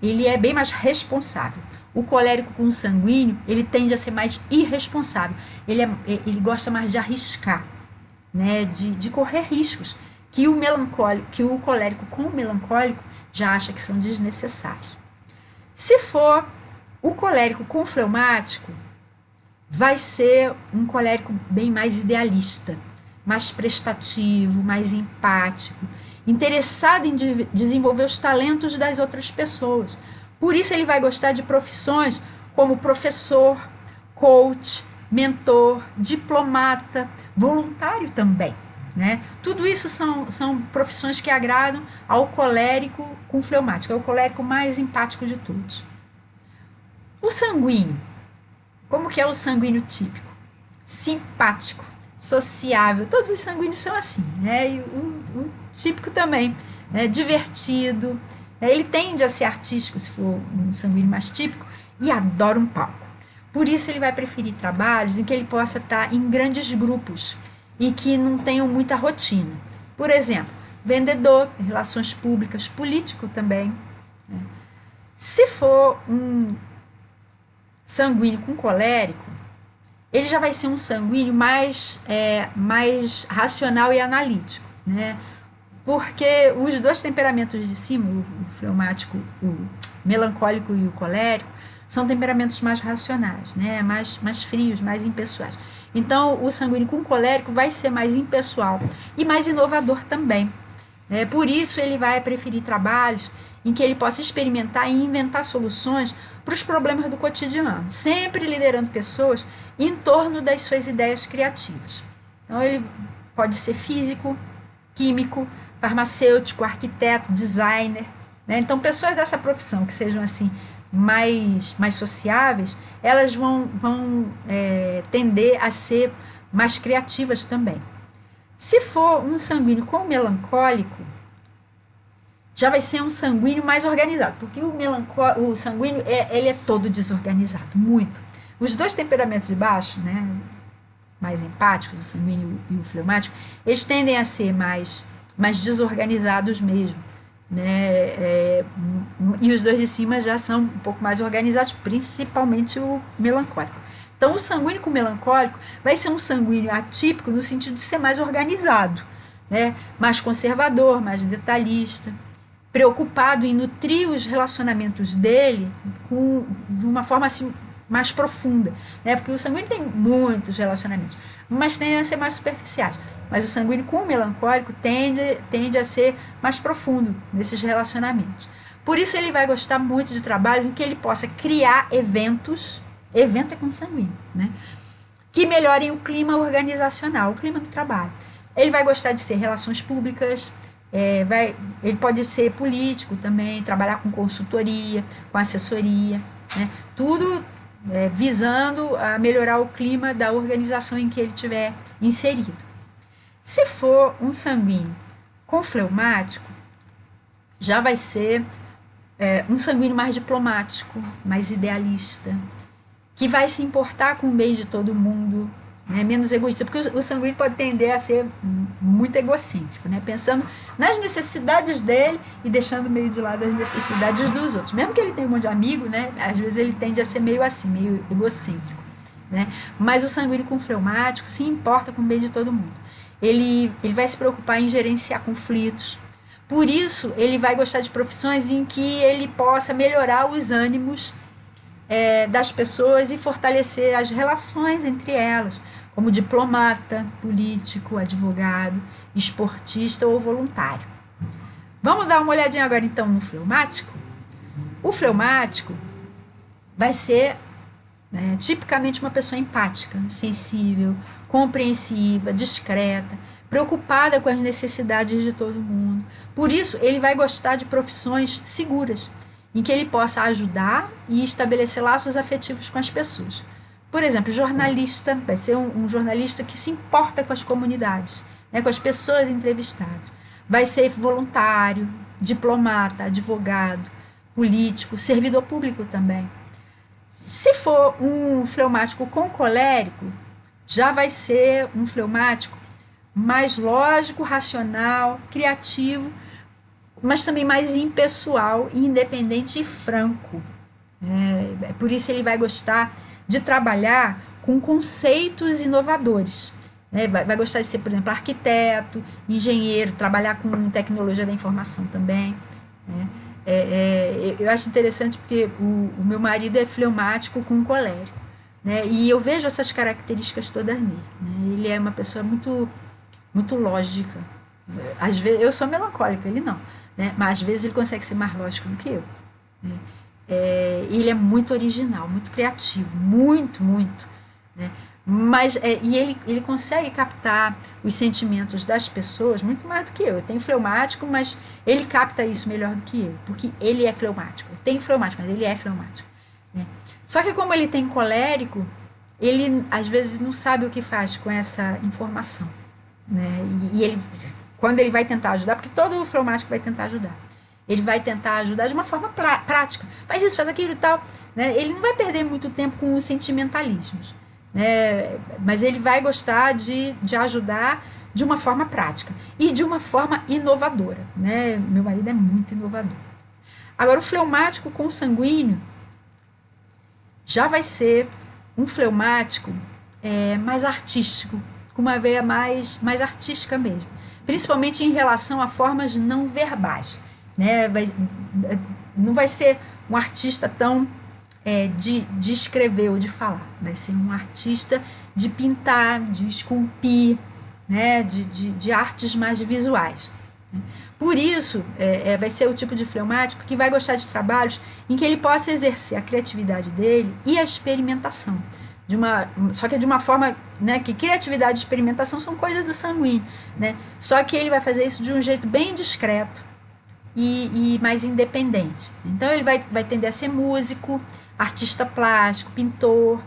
S1: ele é bem mais responsável. O colérico com sanguíneo, ele tende a ser mais irresponsável. Ele gosta mais de arriscar, né, de correr riscos que o colérico com o melancólico já acha que são desnecessários. Se for o colérico com fleumático, vai ser um colérico bem mais idealista, mais prestativo, mais empático, interessado em desenvolver os talentos das outras pessoas. Por isso ele vai gostar de profissões como professor, coach, mentor, diplomata, voluntário também, né? Tudo isso são profissões que agradam ao colérico com fleumático, é o colérico mais empático de todos. O sanguíneo, como que é o sanguíneo típico? Simpático, sociável, todos os sanguíneos são assim, né? E o típico também, né? Divertido, ele tende a ser artístico se for um sanguíneo mais típico e adora um palco. Por isso ele vai preferir trabalhos em que ele possa estar em grandes grupos e que não tenham muita rotina. Por exemplo, vendedor, relações públicas, político também, né? Se for um sanguíneo com colérico, ele já vai ser um sanguíneo mais racional e analítico, né? Porque os dois temperamentos de cima, o fleumático, o melancólico e o colérico, são temperamentos mais racionais, né? mais frios, mais impessoais. Então, o sanguíneo com colérico vai ser mais impessoal e mais inovador também. Por isso, ele vai preferir trabalhos em que ele possa experimentar e inventar soluções para os problemas do cotidiano, sempre liderando pessoas em torno das suas ideias criativas. Então, ele pode ser físico, químico, farmacêutico, arquiteto, designer, né? Então, pessoas dessa profissão que sejam assim mais sociáveis, elas vão tender a ser mais criativas também. Se for um sanguíneo com melancólico, já vai ser um sanguíneo mais organizado, porque o sanguíneo ele é todo desorganizado, muito. Os dois temperamentos de baixo, né, mais empáticos, o sanguíneo e o fleumático, eles tendem a ser mais desorganizados mesmo, né? E os dois de cima já são um pouco mais organizados, principalmente o melancólico. Então, o sanguíneo com o melancólico vai ser um sanguíneo atípico no sentido de ser mais organizado, né? Mais conservador, mais detalhista, preocupado em nutrir os relacionamentos dele de uma forma assim mais profunda, né? Porque o sanguíneo tem muitos relacionamentos, mas tendem a ser mais superficiais. Mas o sanguíneo com o melancólico tende a ser mais profundo nesses relacionamentos. Por isso ele vai gostar muito de trabalhos em que ele possa criar eventos, evento é com sanguíneo, né? Que melhorem o clima organizacional, o clima do trabalho. Ele vai gostar de ser relações públicas, ele pode ser político também, trabalhar com consultoria, com assessoria, né? Tudo visando a melhorar o clima da organização em que ele estiver inserido. Se for um sanguíneo com fleumático, já vai ser um sanguíneo mais diplomático, mais idealista, que vai se importar com o bem de todo mundo, né? Menos egoísta, porque o sanguíneo pode tender a ser muito egocêntrico, né? Pensando nas necessidades dele e deixando meio de lado as necessidades dos outros. Mesmo que ele tenha um monte de amigo, né? Às vezes ele tende a ser meio assim, meio egocêntrico, né? Mas o sanguíneo com fleumático se importa com o bem de todo mundo. Ele vai se preocupar em gerenciar conflitos. Por isso, ele vai gostar de profissões em que ele possa melhorar os ânimos das pessoas e fortalecer as relações entre elas, como diplomata, político, advogado, esportista ou voluntário. Vamos dar uma olhadinha agora então no fleumático? O fleumático vai ser tipicamente uma pessoa empática, sensível, compreensiva, discreta, preocupada com as necessidades de todo mundo. Por isso, ele vai gostar de profissões seguras, em que ele possa ajudar e estabelecer laços afetivos com as pessoas. Por exemplo, jornalista, vai ser um jornalista que se importa com as comunidades, né, com as pessoas entrevistadas. Vai ser voluntário, diplomata, advogado, político, servidor público também. Se for um fleumático com colérico, já vai ser um fleumático mais lógico, racional, criativo, mas também mais impessoal, independente e franco. Por isso ele vai gostar de trabalhar com conceitos inovadores. Vai gostar de ser, por exemplo, arquiteto, engenheiro, trabalhar com tecnologia da informação também. Eu acho interessante porque o meu marido é fleumático com colérico, né? E eu vejo essas características todas nele, né? Ele é uma pessoa muito, muito lógica. Às vezes, eu sou melancólica, ele não, né? Mas às vezes ele consegue ser mais lógico do que eu, né? Ele é muito original, muito criativo, muito, muito, né? Mas e ele consegue captar os sentimentos das pessoas muito mais do que eu. Eu tenho fleumático, mas ele capta isso melhor do que eu, porque ele é fleumático. Eu tenho fleumático, mas ele é fleumático, né? Só que como ele tem colérico, ele às vezes não sabe o que faz com essa informação, né? E ele, quando ele vai tentar ajudar, porque todo fleumático vai tentar ajudar, ele vai tentar ajudar de uma forma prática. Faz isso, faz aquilo e tal, né? Ele não vai perder muito tempo com os sentimentalismos, né? Mas ele vai gostar de ajudar de uma forma prática e de uma forma inovadora, né? Meu marido é muito inovador. Agora, o fleumático com sanguíneo já vai ser um fleumático mais artístico, com uma veia mais artística mesmo, principalmente em relação a formas não verbais, né? Não vai ser um artista tão de escrever ou de falar, vai ser um artista de pintar, de esculpir, né? de artes mais visuais. Por isso, vai ser o tipo de fleumático que vai gostar de trabalhos em que ele possa exercer a criatividade dele e a experimentação. Só que de uma forma, né, que criatividade e experimentação são coisas do sanguíneo, né? Só que ele vai fazer isso de um jeito bem discreto e mais independente. Então ele vai tender a ser músico, artista plástico, pintor,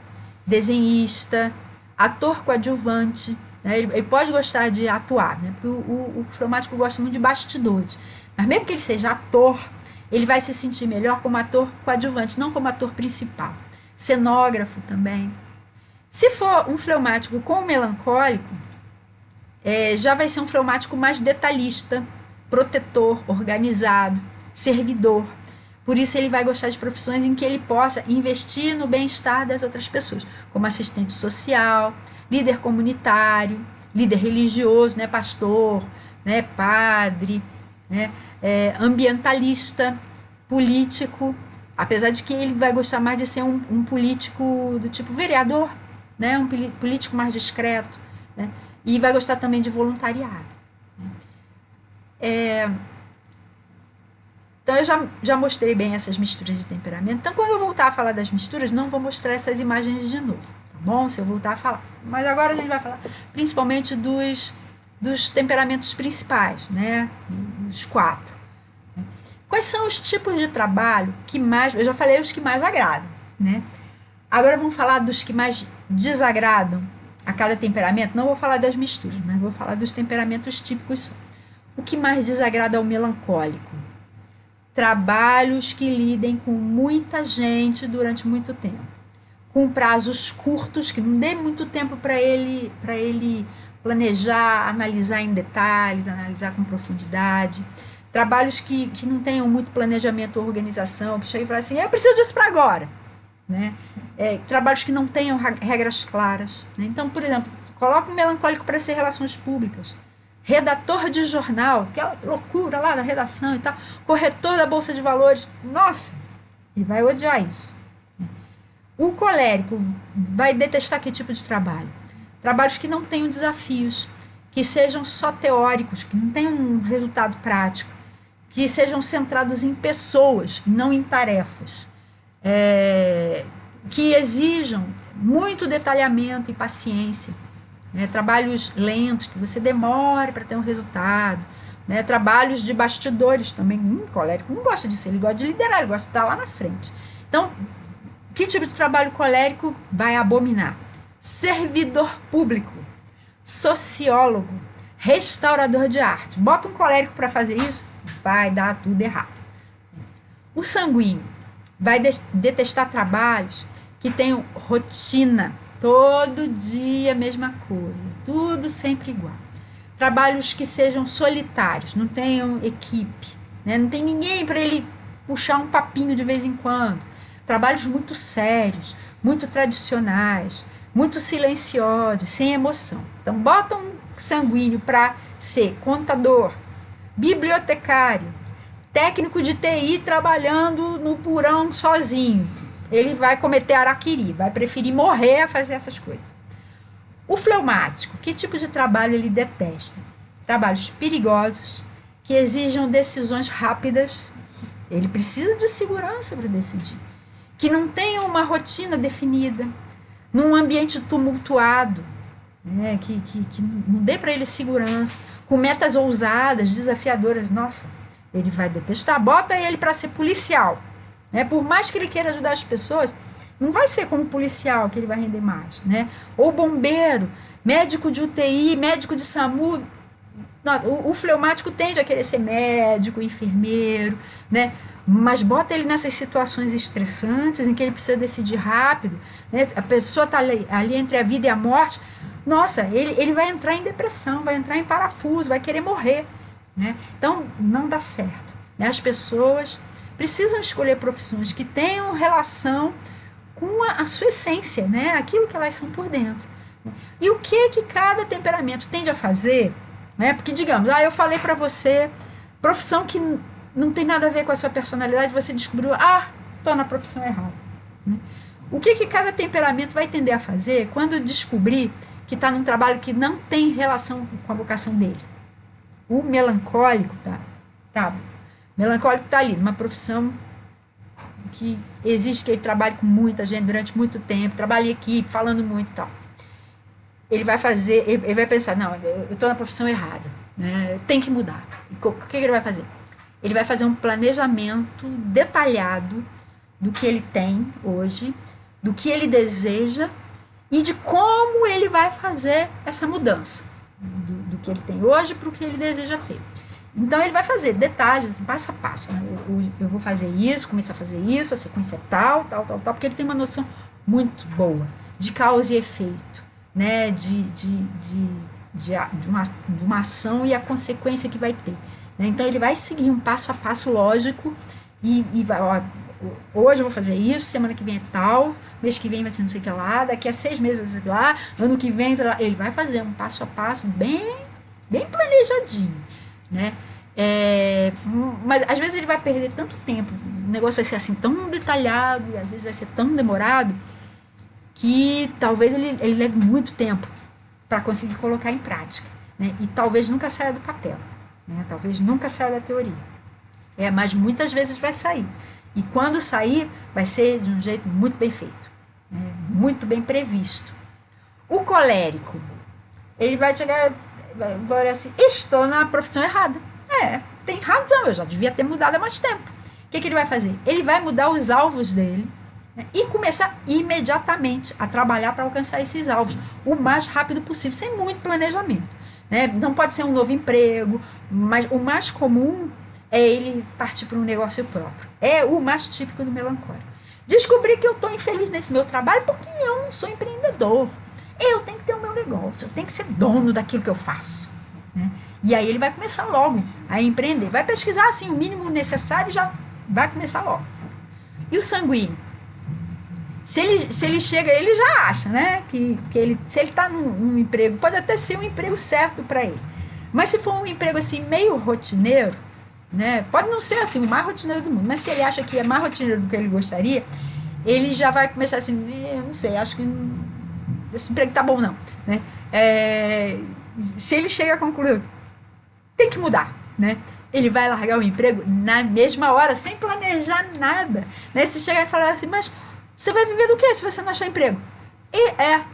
S1: desenhista, ator coadjuvante, né? Ele pode gostar de atuar, né? Porque o fleumático gosta muito de bastidores, mas mesmo que ele seja ator, ele vai se sentir melhor como ator coadjuvante, não como ator principal. Cenógrafo também. Se for um fleumático com melancólico, já vai ser um fleumático mais detalhista, protetor, organizado, servidor. Por isso ele vai gostar de profissões em que ele possa investir no bem-estar das outras pessoas, como assistente social, líder comunitário, líder religioso, né, pastor, né, padre, né, ambientalista, político, apesar de que ele vai gostar mais de ser um político do tipo vereador, né, um político mais discreto, né, e vai gostar também de voluntariado. Então eu já mostrei bem essas misturas de temperamento. Então quando eu voltar a falar das misturas, não vou mostrar essas imagens de novo, tá bom? Se eu voltar a falar. Mas agora a gente vai falar principalmente dos temperamentos principais, né? Os 4. Quais são os tipos de trabalho que mais... Eu já falei os que mais agradam, né? Agora vamos falar dos que mais desagradam a cada temperamento. Não vou falar das misturas, mas vou falar dos temperamentos típicos. O que mais desagrada é o melancólico. Trabalhos que lidem com muita gente durante muito tempo. Com prazos curtos, que não dê muito tempo para ele planejar, analisar em detalhes, analisar com profundidade. Trabalhos que não tenham muito planejamento ou organização, que cheguem e falem assim, eu preciso disso para agora. Né? Trabalhos que não tenham regras claras. Né? Então, por exemplo, coloca um melancólico para ser relações públicas. Redator de jornal, aquela loucura lá da redação e tal, corretor da Bolsa de Valores, nossa, ele vai odiar isso. O colérico vai detestar que tipo de trabalho? Trabalhos que não tenham desafios, que sejam só teóricos, que não tenham um resultado prático, que sejam centrados em pessoas, não em tarefas, que exijam muito detalhamento e paciência. Trabalhos lentos, que você demore para ter um resultado, né? Trabalhos de bastidores também. Colérico não gosta disso, ele gosta de liderar, ele gosta de estar lá na frente. Então, que tipo de trabalho colérico vai abominar? Servidor público, sociólogo, restaurador de arte. Bota um colérico para fazer isso, vai dar tudo errado. O sanguíneo vai detestar trabalhos que tenham rotina, todo dia a mesma coisa, tudo sempre igual. Trabalhos que sejam solitários, não tenham equipe, né? Não tem ninguém para ele puxar um papinho de vez em quando. Trabalhos muito sérios, muito tradicionais, muito silenciosos, sem emoção. Então, bota um sanguíneo para ser contador, bibliotecário, técnico de TI trabalhando no porão sozinho. Ele vai cometer araquiri, vai preferir morrer a fazer essas coisas. O fleumático, que tipo de trabalho ele detesta? Trabalhos perigosos, que exijam decisões rápidas. Ele precisa de segurança para decidir. Que não tenham uma rotina definida, num ambiente tumultuado, né? que não dê para ele segurança, com metas ousadas, desafiadoras. Nossa, ele vai detestar. Bota ele para ser policial. Por mais que ele queira ajudar as pessoas, não vai ser como policial que ele vai render mais. Né? Ou bombeiro, médico de UTI, médico de SAMU. Não, o fleumático tende a querer ser médico, enfermeiro, né? Mas bota ele nessas situações estressantes em que ele precisa decidir rápido. Né? A pessoa está ali entre a vida e a morte. Nossa, ele vai entrar em depressão, vai entrar em parafuso, vai querer morrer. Né? Então, não dá certo. Né? As pessoas precisam escolher profissões que tenham relação com a sua essência, né? Aquilo que elas são por dentro. E o que cada temperamento tende a fazer, né? Porque, digamos, eu falei para você, profissão que não tem nada a ver com a sua personalidade, você descobriu, estou na profissão errada. Né? O que cada temperamento vai tender a fazer quando descobrir que está num trabalho que não tem relação com a vocação dele? O melancólico melancólico está ali, numa profissão que exige que ele trabalhe com muita gente durante muito tempo, trabalhe em equipe, falando muito e tal. Ele vai pensar, não, eu estou na profissão errada, né? Tem que mudar. O que ele vai fazer? Ele vai fazer um planejamento detalhado do que ele tem hoje, do que ele deseja e de como ele vai fazer essa mudança do que ele tem hoje para o que ele deseja ter. Então, ele vai fazer detalhes, passo a passo. Né? Eu vou fazer isso, começar a fazer isso, a sequência tal, porque ele tem uma noção muito boa de causa e efeito, né? de uma ação e a consequência que vai ter. né? Então ele vai seguir um passo a passo lógico e vai, ó, hoje eu vou fazer isso, semana que vem é tal, mês que vem vai ser não sei o que lá, daqui a 6 meses vai ser lá, ano que vem ele vai fazer um passo a passo bem planejadinho, né? Mas às vezes ele vai perder tanto tempo, o negócio vai ser assim tão detalhado e às vezes vai ser tão demorado que talvez ele leve muito tempo para conseguir colocar em prática, né? E talvez nunca saia do papel, né? Talvez nunca saia da teoria, mas muitas vezes vai sair. E quando sair, vai ser de um jeito muito bem feito, né? Muito bem previsto. O colérico, ele vai chegar, vai olhar assim, estou na profissão errada. Tem razão, eu já devia ter mudado há mais tempo. O que ele vai fazer? Ele vai mudar os alvos dele, né? E começar imediatamente a trabalhar para alcançar esses alvos o mais rápido possível, sem muito planejamento, né? Não pode ser um novo emprego, mas o mais comum é ele partir para um negócio próprio. É o mais típico do melancólico. Descobri que eu estou infeliz nesse meu trabalho porque eu não sou empreendedor. Eu tenho que ter o meu negócio, eu tenho que ser dono daquilo que eu faço, né? E aí ele vai começar logo a empreender. Vai pesquisar assim, o mínimo necessário e já vai começar logo. E o sanguíneo? Se ele chega, ele já acha, né? Que se ele está num emprego, pode até ser um emprego certo para ele. Mas se for um emprego assim, meio rotineiro, né? Pode não ser assim, o mais rotineiro do mundo, mas se ele acha que é mais rotineiro do que ele gostaria, ele já vai começar assim, eu não sei, acho que esse emprego tá bom não, né? Se ele chega à conclusão, tem que mudar, né? Ele vai largar o emprego na mesma hora, sem planejar nada, né? Se chegar e falar assim, mas você vai viver do quê se você não achar emprego?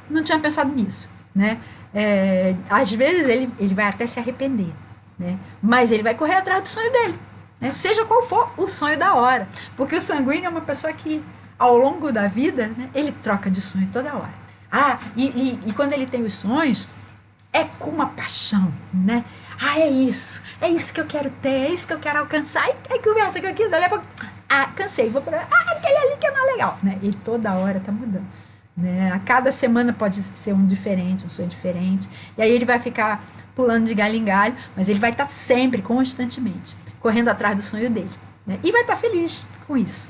S1: Não tinha pensado nisso, né? Às vezes ele vai até se arrepender, né? Mas ele vai correr atrás do sonho dele, né? Seja qual for o sonho da hora, porque o sanguíneo é uma pessoa que ao longo da vida, né, ele troca de sonho toda hora. E quando ele tem os sonhos, é com uma paixão, né? É isso que eu quero ter, é isso que eu quero alcançar. Aí conversa com aquilo, daí a pouco, cansei, vou para aquele ali que é mais legal, né? E toda hora tá mudando, né? A cada semana pode ser um diferente, um sonho diferente, e aí ele vai ficar pulando de galho em galho, mas ele vai estar sempre, constantemente, correndo atrás do sonho dele, né? E vai estar feliz com isso.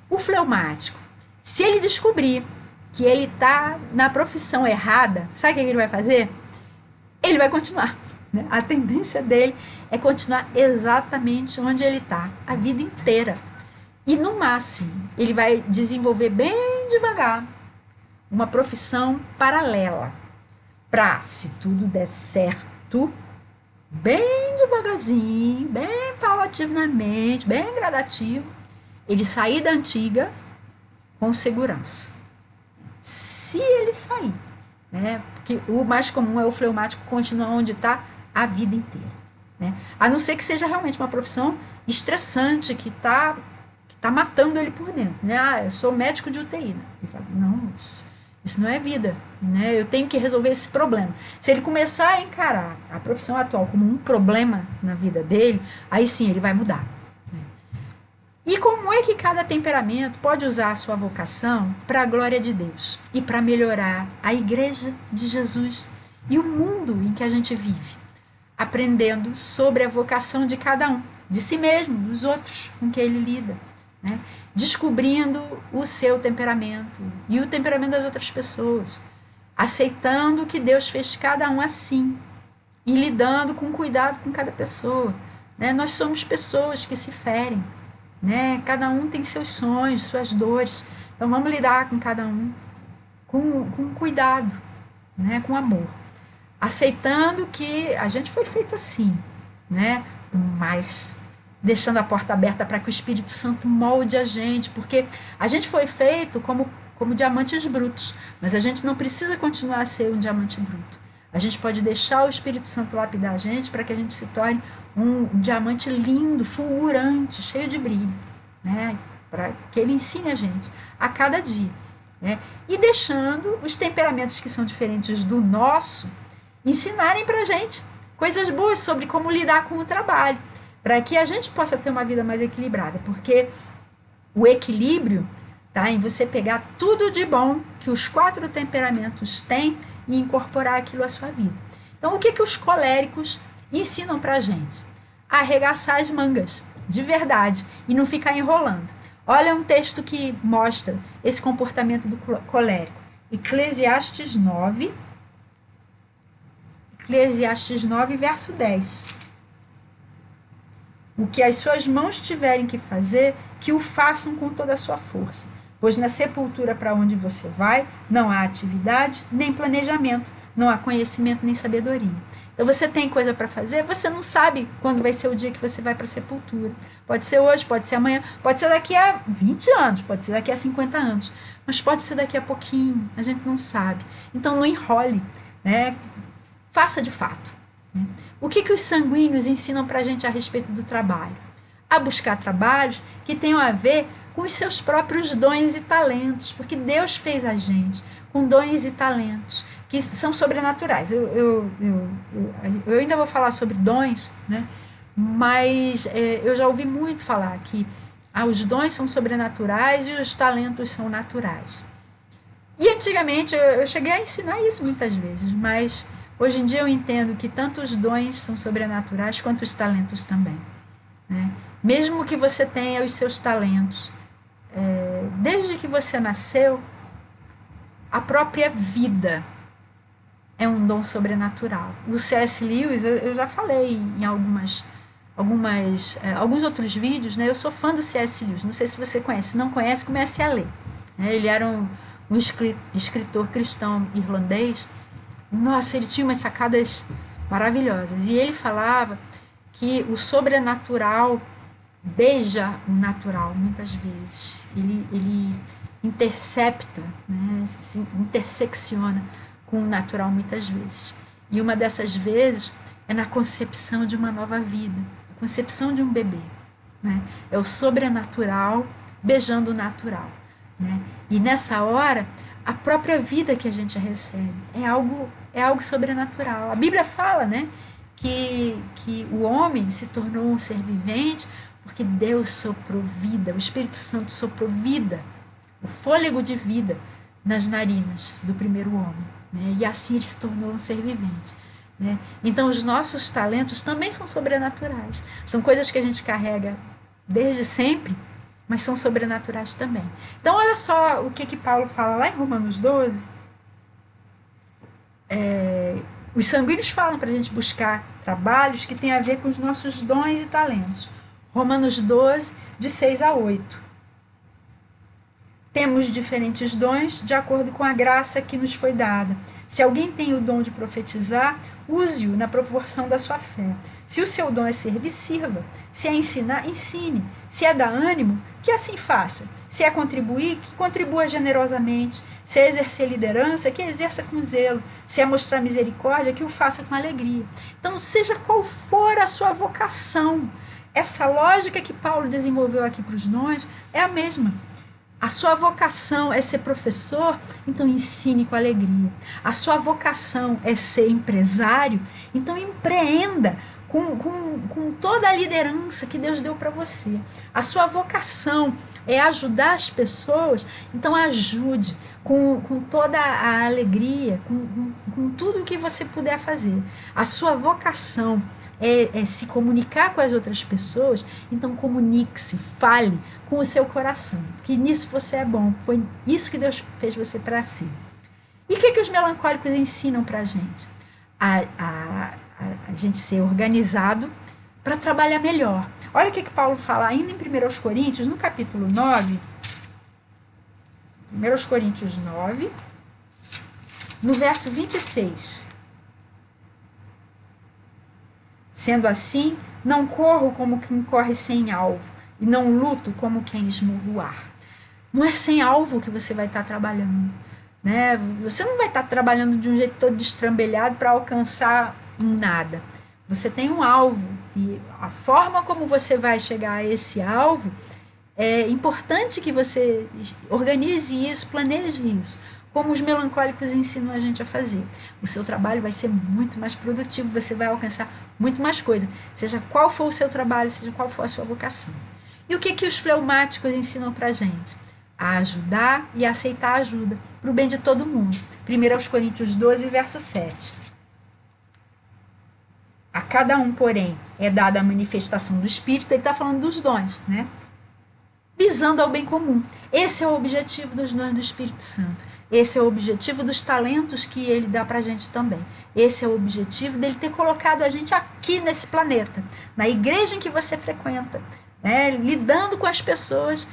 S1: O fleumático, se ele descobrir que ele está na profissão errada, sabe o que ele vai fazer? Ele vai continuar, né? A tendência dele é continuar exatamente onde ele está, a vida inteira. E no máximo, ele vai desenvolver bem devagar uma profissão paralela, para, se tudo der certo, bem devagarzinho, bem paulatinamente, bem gradativo, ele sair da antiga com segurança. Se ele sair, né? Porque o mais comum é o fleumático continuar onde está a vida inteira, né? A não ser que seja realmente uma profissão estressante, que tá matando ele por dentro, né? Eu sou médico de UTI, né? Ele fala, não, isso não é vida, né? Eu tenho que resolver esse problema. Se ele começar a encarar a profissão atual como um problema na vida dele, aí sim ele vai mudar. E como é que cada temperamento pode usar a sua vocação para a glória de Deus e para melhorar a Igreja de Jesus e o mundo em que a gente vive? Aprendendo sobre a vocação de cada um, de si mesmo, dos outros com quem ele lida, né? Descobrindo o seu temperamento e o temperamento das outras pessoas, aceitando que Deus fez cada um assim e lidando com cuidado com cada pessoa, né? Nós somos pessoas que se ferem, né? Cada um tem seus sonhos, suas dores, então vamos lidar com cada um com cuidado, né? Com amor, aceitando que a gente foi feito assim, né? Mas deixando a porta aberta para que o Espírito Santo molde a gente, porque a gente foi feito como diamantes brutos, mas a gente não precisa continuar a ser um diamante bruto. A gente pode deixar o Espírito Santo lapidar a gente para que a gente se torne um diamante lindo, fulgurante, cheio de brilho, né? Para que ele ensine a gente a cada dia, né? E deixando os temperamentos que são diferentes do nosso ensinarem para a gente coisas boas sobre como lidar com o trabalho, para que a gente possa ter uma vida mais equilibrada, porque o equilíbrio está em você pegar tudo de bom que os 4 temperamentos têm e incorporar aquilo à sua vida. Então, o que os coléricos ensinam para a gente? a arregaçar as mangas, de verdade, e não ficar enrolando. Olha um texto que mostra esse comportamento do colérico. Eclesiastes 9, verso 10. O que as suas mãos tiverem que fazer, que o façam com toda a sua força. Pois na sepultura para onde você vai, não há atividade, nem planejamento, não há conhecimento, nem sabedoria. Então você tem coisa para fazer, você não sabe quando vai ser o dia que você vai para a sepultura. Pode ser hoje, pode ser amanhã, pode ser daqui a 20 anos, pode ser daqui a 50 anos, mas pode ser daqui a pouquinho, a gente não sabe. Então não enrole, né? Faça de fato. Né? O que os sanguíneos ensinam para a gente a respeito do trabalho? A buscar trabalhos que tenham a ver com os seus próprios dons e talentos, porque Deus fez a gente com dons e talentos que são sobrenaturais. Eu ainda vou falar sobre dons, né? Mas eu já ouvi muito falar que os dons são sobrenaturais e os talentos são naturais. E antigamente eu cheguei a ensinar isso muitas vezes, mas hoje em dia eu entendo que tanto os dons são sobrenaturais quanto os talentos também. Né? Mesmo que você tenha os seus talentos, desde que você nasceu, a própria vida é um dom sobrenatural. O C.S. Lewis, eu já falei em alguns outros vídeos, né? Eu sou fã do C.S. Lewis, não sei se você conhece. Se não conhece, comece a ler. Ele era um escritor cristão irlandês. Nossa, ele tinha umas sacadas maravilhosas. E ele falava que o sobrenatural beija o natural, muitas vezes. Ele intercepta, né? Se intersecciona com o natural muitas vezes. E uma dessas vezes é na concepção de uma nova vida, a concepção de um bebê. Né? É o sobrenatural beijando o natural. Né? E nessa hora, a própria vida que a gente recebe é algo sobrenatural. A Bíblia fala, né, que o homem se tornou um ser vivente porque Deus soprou vida, o Espírito Santo soprou vida, o fôlego de vida nas narinas do primeiro homem. Né? E assim ele se tornou um ser vivente. Né? Então os nossos talentos também são sobrenaturais. São coisas que a gente carrega desde sempre, mas são sobrenaturais também. Então olha só o que Paulo fala lá em Romanos 12. Os sanguíneos falam para a gente buscar trabalhos que têm a ver com os nossos dons e talentos. Romanos 12, de 6 a 8. Temos diferentes dons de acordo com a graça que nos foi dada. Se alguém tem o dom de profetizar, use-o na proporção da sua fé. Se o seu dom é servir, sirva. Se é ensinar, ensine. Se é dar ânimo, que assim faça. Se é contribuir, que contribua generosamente. Se é exercer liderança, que exerça com zelo. Se é mostrar misericórdia, que o faça com alegria. Então, seja qual for a sua vocação, essa lógica que Paulo desenvolveu aqui para os dons é a mesma. A sua vocação é ser professor, então ensine com alegria. A sua vocação é ser empresário, então empreenda com toda a liderança que Deus deu para você. A sua vocação é ajudar as pessoas, então ajude com toda a alegria, com tudo o que você puder fazer. A sua vocação é se comunicar com as outras pessoas, então comunique-se, fale com o seu coração, que nisso você é bom, foi isso que Deus fez você para si. E o que os melancólicos ensinam para a gente? A gente ser organizado para trabalhar melhor. Olha o que Paulo fala ainda em 1 Coríntios, no capítulo 9, 1 Coríntios 9, no verso 26. Sendo assim, não corro como quem corre sem alvo, e não luto como quem esmurra o ar. Não é sem alvo que você vai estar trabalhando. Né? Você não vai estar trabalhando de um jeito todo destrambelhado para alcançar um nada. Você tem um alvo, e a forma como você vai chegar a esse alvo, é importante que você organize isso, planeje isso. Como os melancólicos ensinam a gente a fazer. O seu trabalho vai ser muito mais produtivo, você vai alcançar muito mais coisa, seja qual for o seu trabalho, seja qual for a sua vocação. E o que os fleumáticos ensinam para a gente? A ajudar e a aceitar ajuda, para o bem de todo mundo. 1 Coríntios 12, verso 7. A cada um, porém, é dada a manifestação do Espírito, ele está falando dos dons, né? Visando ao bem comum. Esse é o objetivo dos dons do Espírito Santo. Esse é o objetivo dos talentos que ele dá para a gente também. Esse é o objetivo dele ter colocado a gente aqui nesse planeta, na igreja em que você frequenta, né? Lidando com as pessoas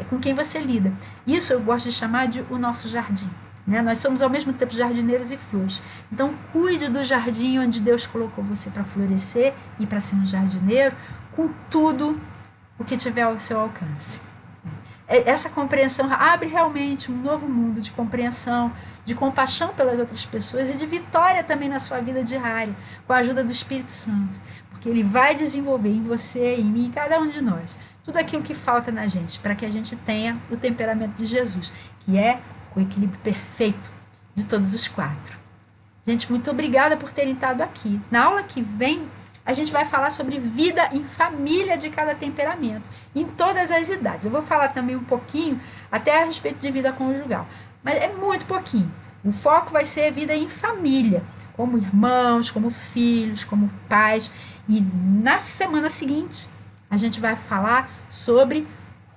S1: com quem você lida. Isso eu gosto de chamar de o nosso jardim. Né? Nós somos ao mesmo tempo jardineiros e flores. Então cuide do jardim onde Deus colocou você para florescer e para ser um jardineiro com tudo o que tiver ao seu alcance. Essa compreensão abre realmente um novo mundo de compreensão, de compaixão pelas outras pessoas e de vitória também na sua vida diária, com a ajuda do Espírito Santo, porque ele vai desenvolver em você, em mim, em cada um de nós, tudo aquilo que falta na gente, para que a gente tenha o temperamento de Jesus, que é o equilíbrio perfeito de todos os quatro. Gente, muito obrigada por terem estado aqui. Na aula que vem, a gente vai falar sobre vida em família de cada temperamento, em todas as idades. Eu vou falar também um pouquinho até a respeito de vida conjugal, mas é muito pouquinho. O foco vai ser vida em família, como irmãos, como filhos, como pais. E na semana seguinte, a gente vai falar sobre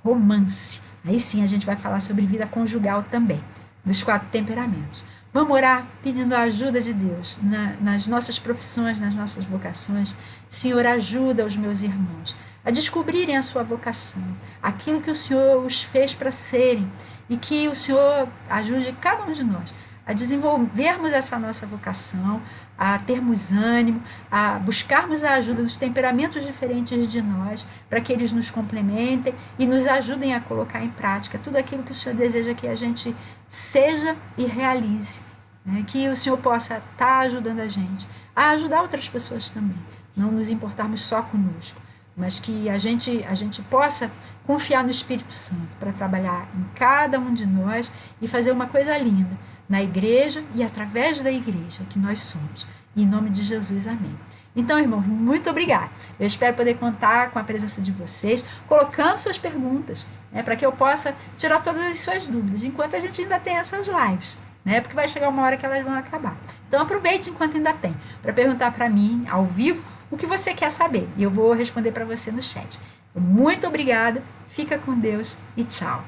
S1: romance. Aí sim, a gente vai falar sobre vida conjugal também, dos quatro temperamentos. Vamos orar pedindo a ajuda de Deus nas nossas profissões, nas nossas vocações. Senhor, ajuda os meus irmãos a descobrirem a sua vocação, aquilo que o Senhor os fez para serem, e que o Senhor ajude cada um de nós a desenvolvermos essa nossa vocação, a termos ânimo, a buscarmos a ajuda dos temperamentos diferentes de nós, para que eles nos complementem e nos ajudem a colocar em prática tudo aquilo que o Senhor deseja que a gente seja e realize. Né? Que o Senhor possa estar ajudando a gente, a ajudar outras pessoas também, não nos importarmos só conosco, mas que a gente possa confiar no Espírito Santo para trabalhar em cada um de nós e fazer uma coisa linda, na igreja e através da igreja que nós somos. Em nome de Jesus, amém. Então, irmãos, muito obrigada. Eu espero poder contar com a presença de vocês, colocando suas perguntas, né, para que eu possa tirar todas as suas dúvidas, enquanto a gente ainda tem essas lives, né, porque vai chegar uma hora que elas vão acabar. Então, aproveite enquanto ainda tem, para perguntar para mim, ao vivo, o que você quer saber. E eu vou responder para você no chat. Muito obrigada, fica com Deus e tchau.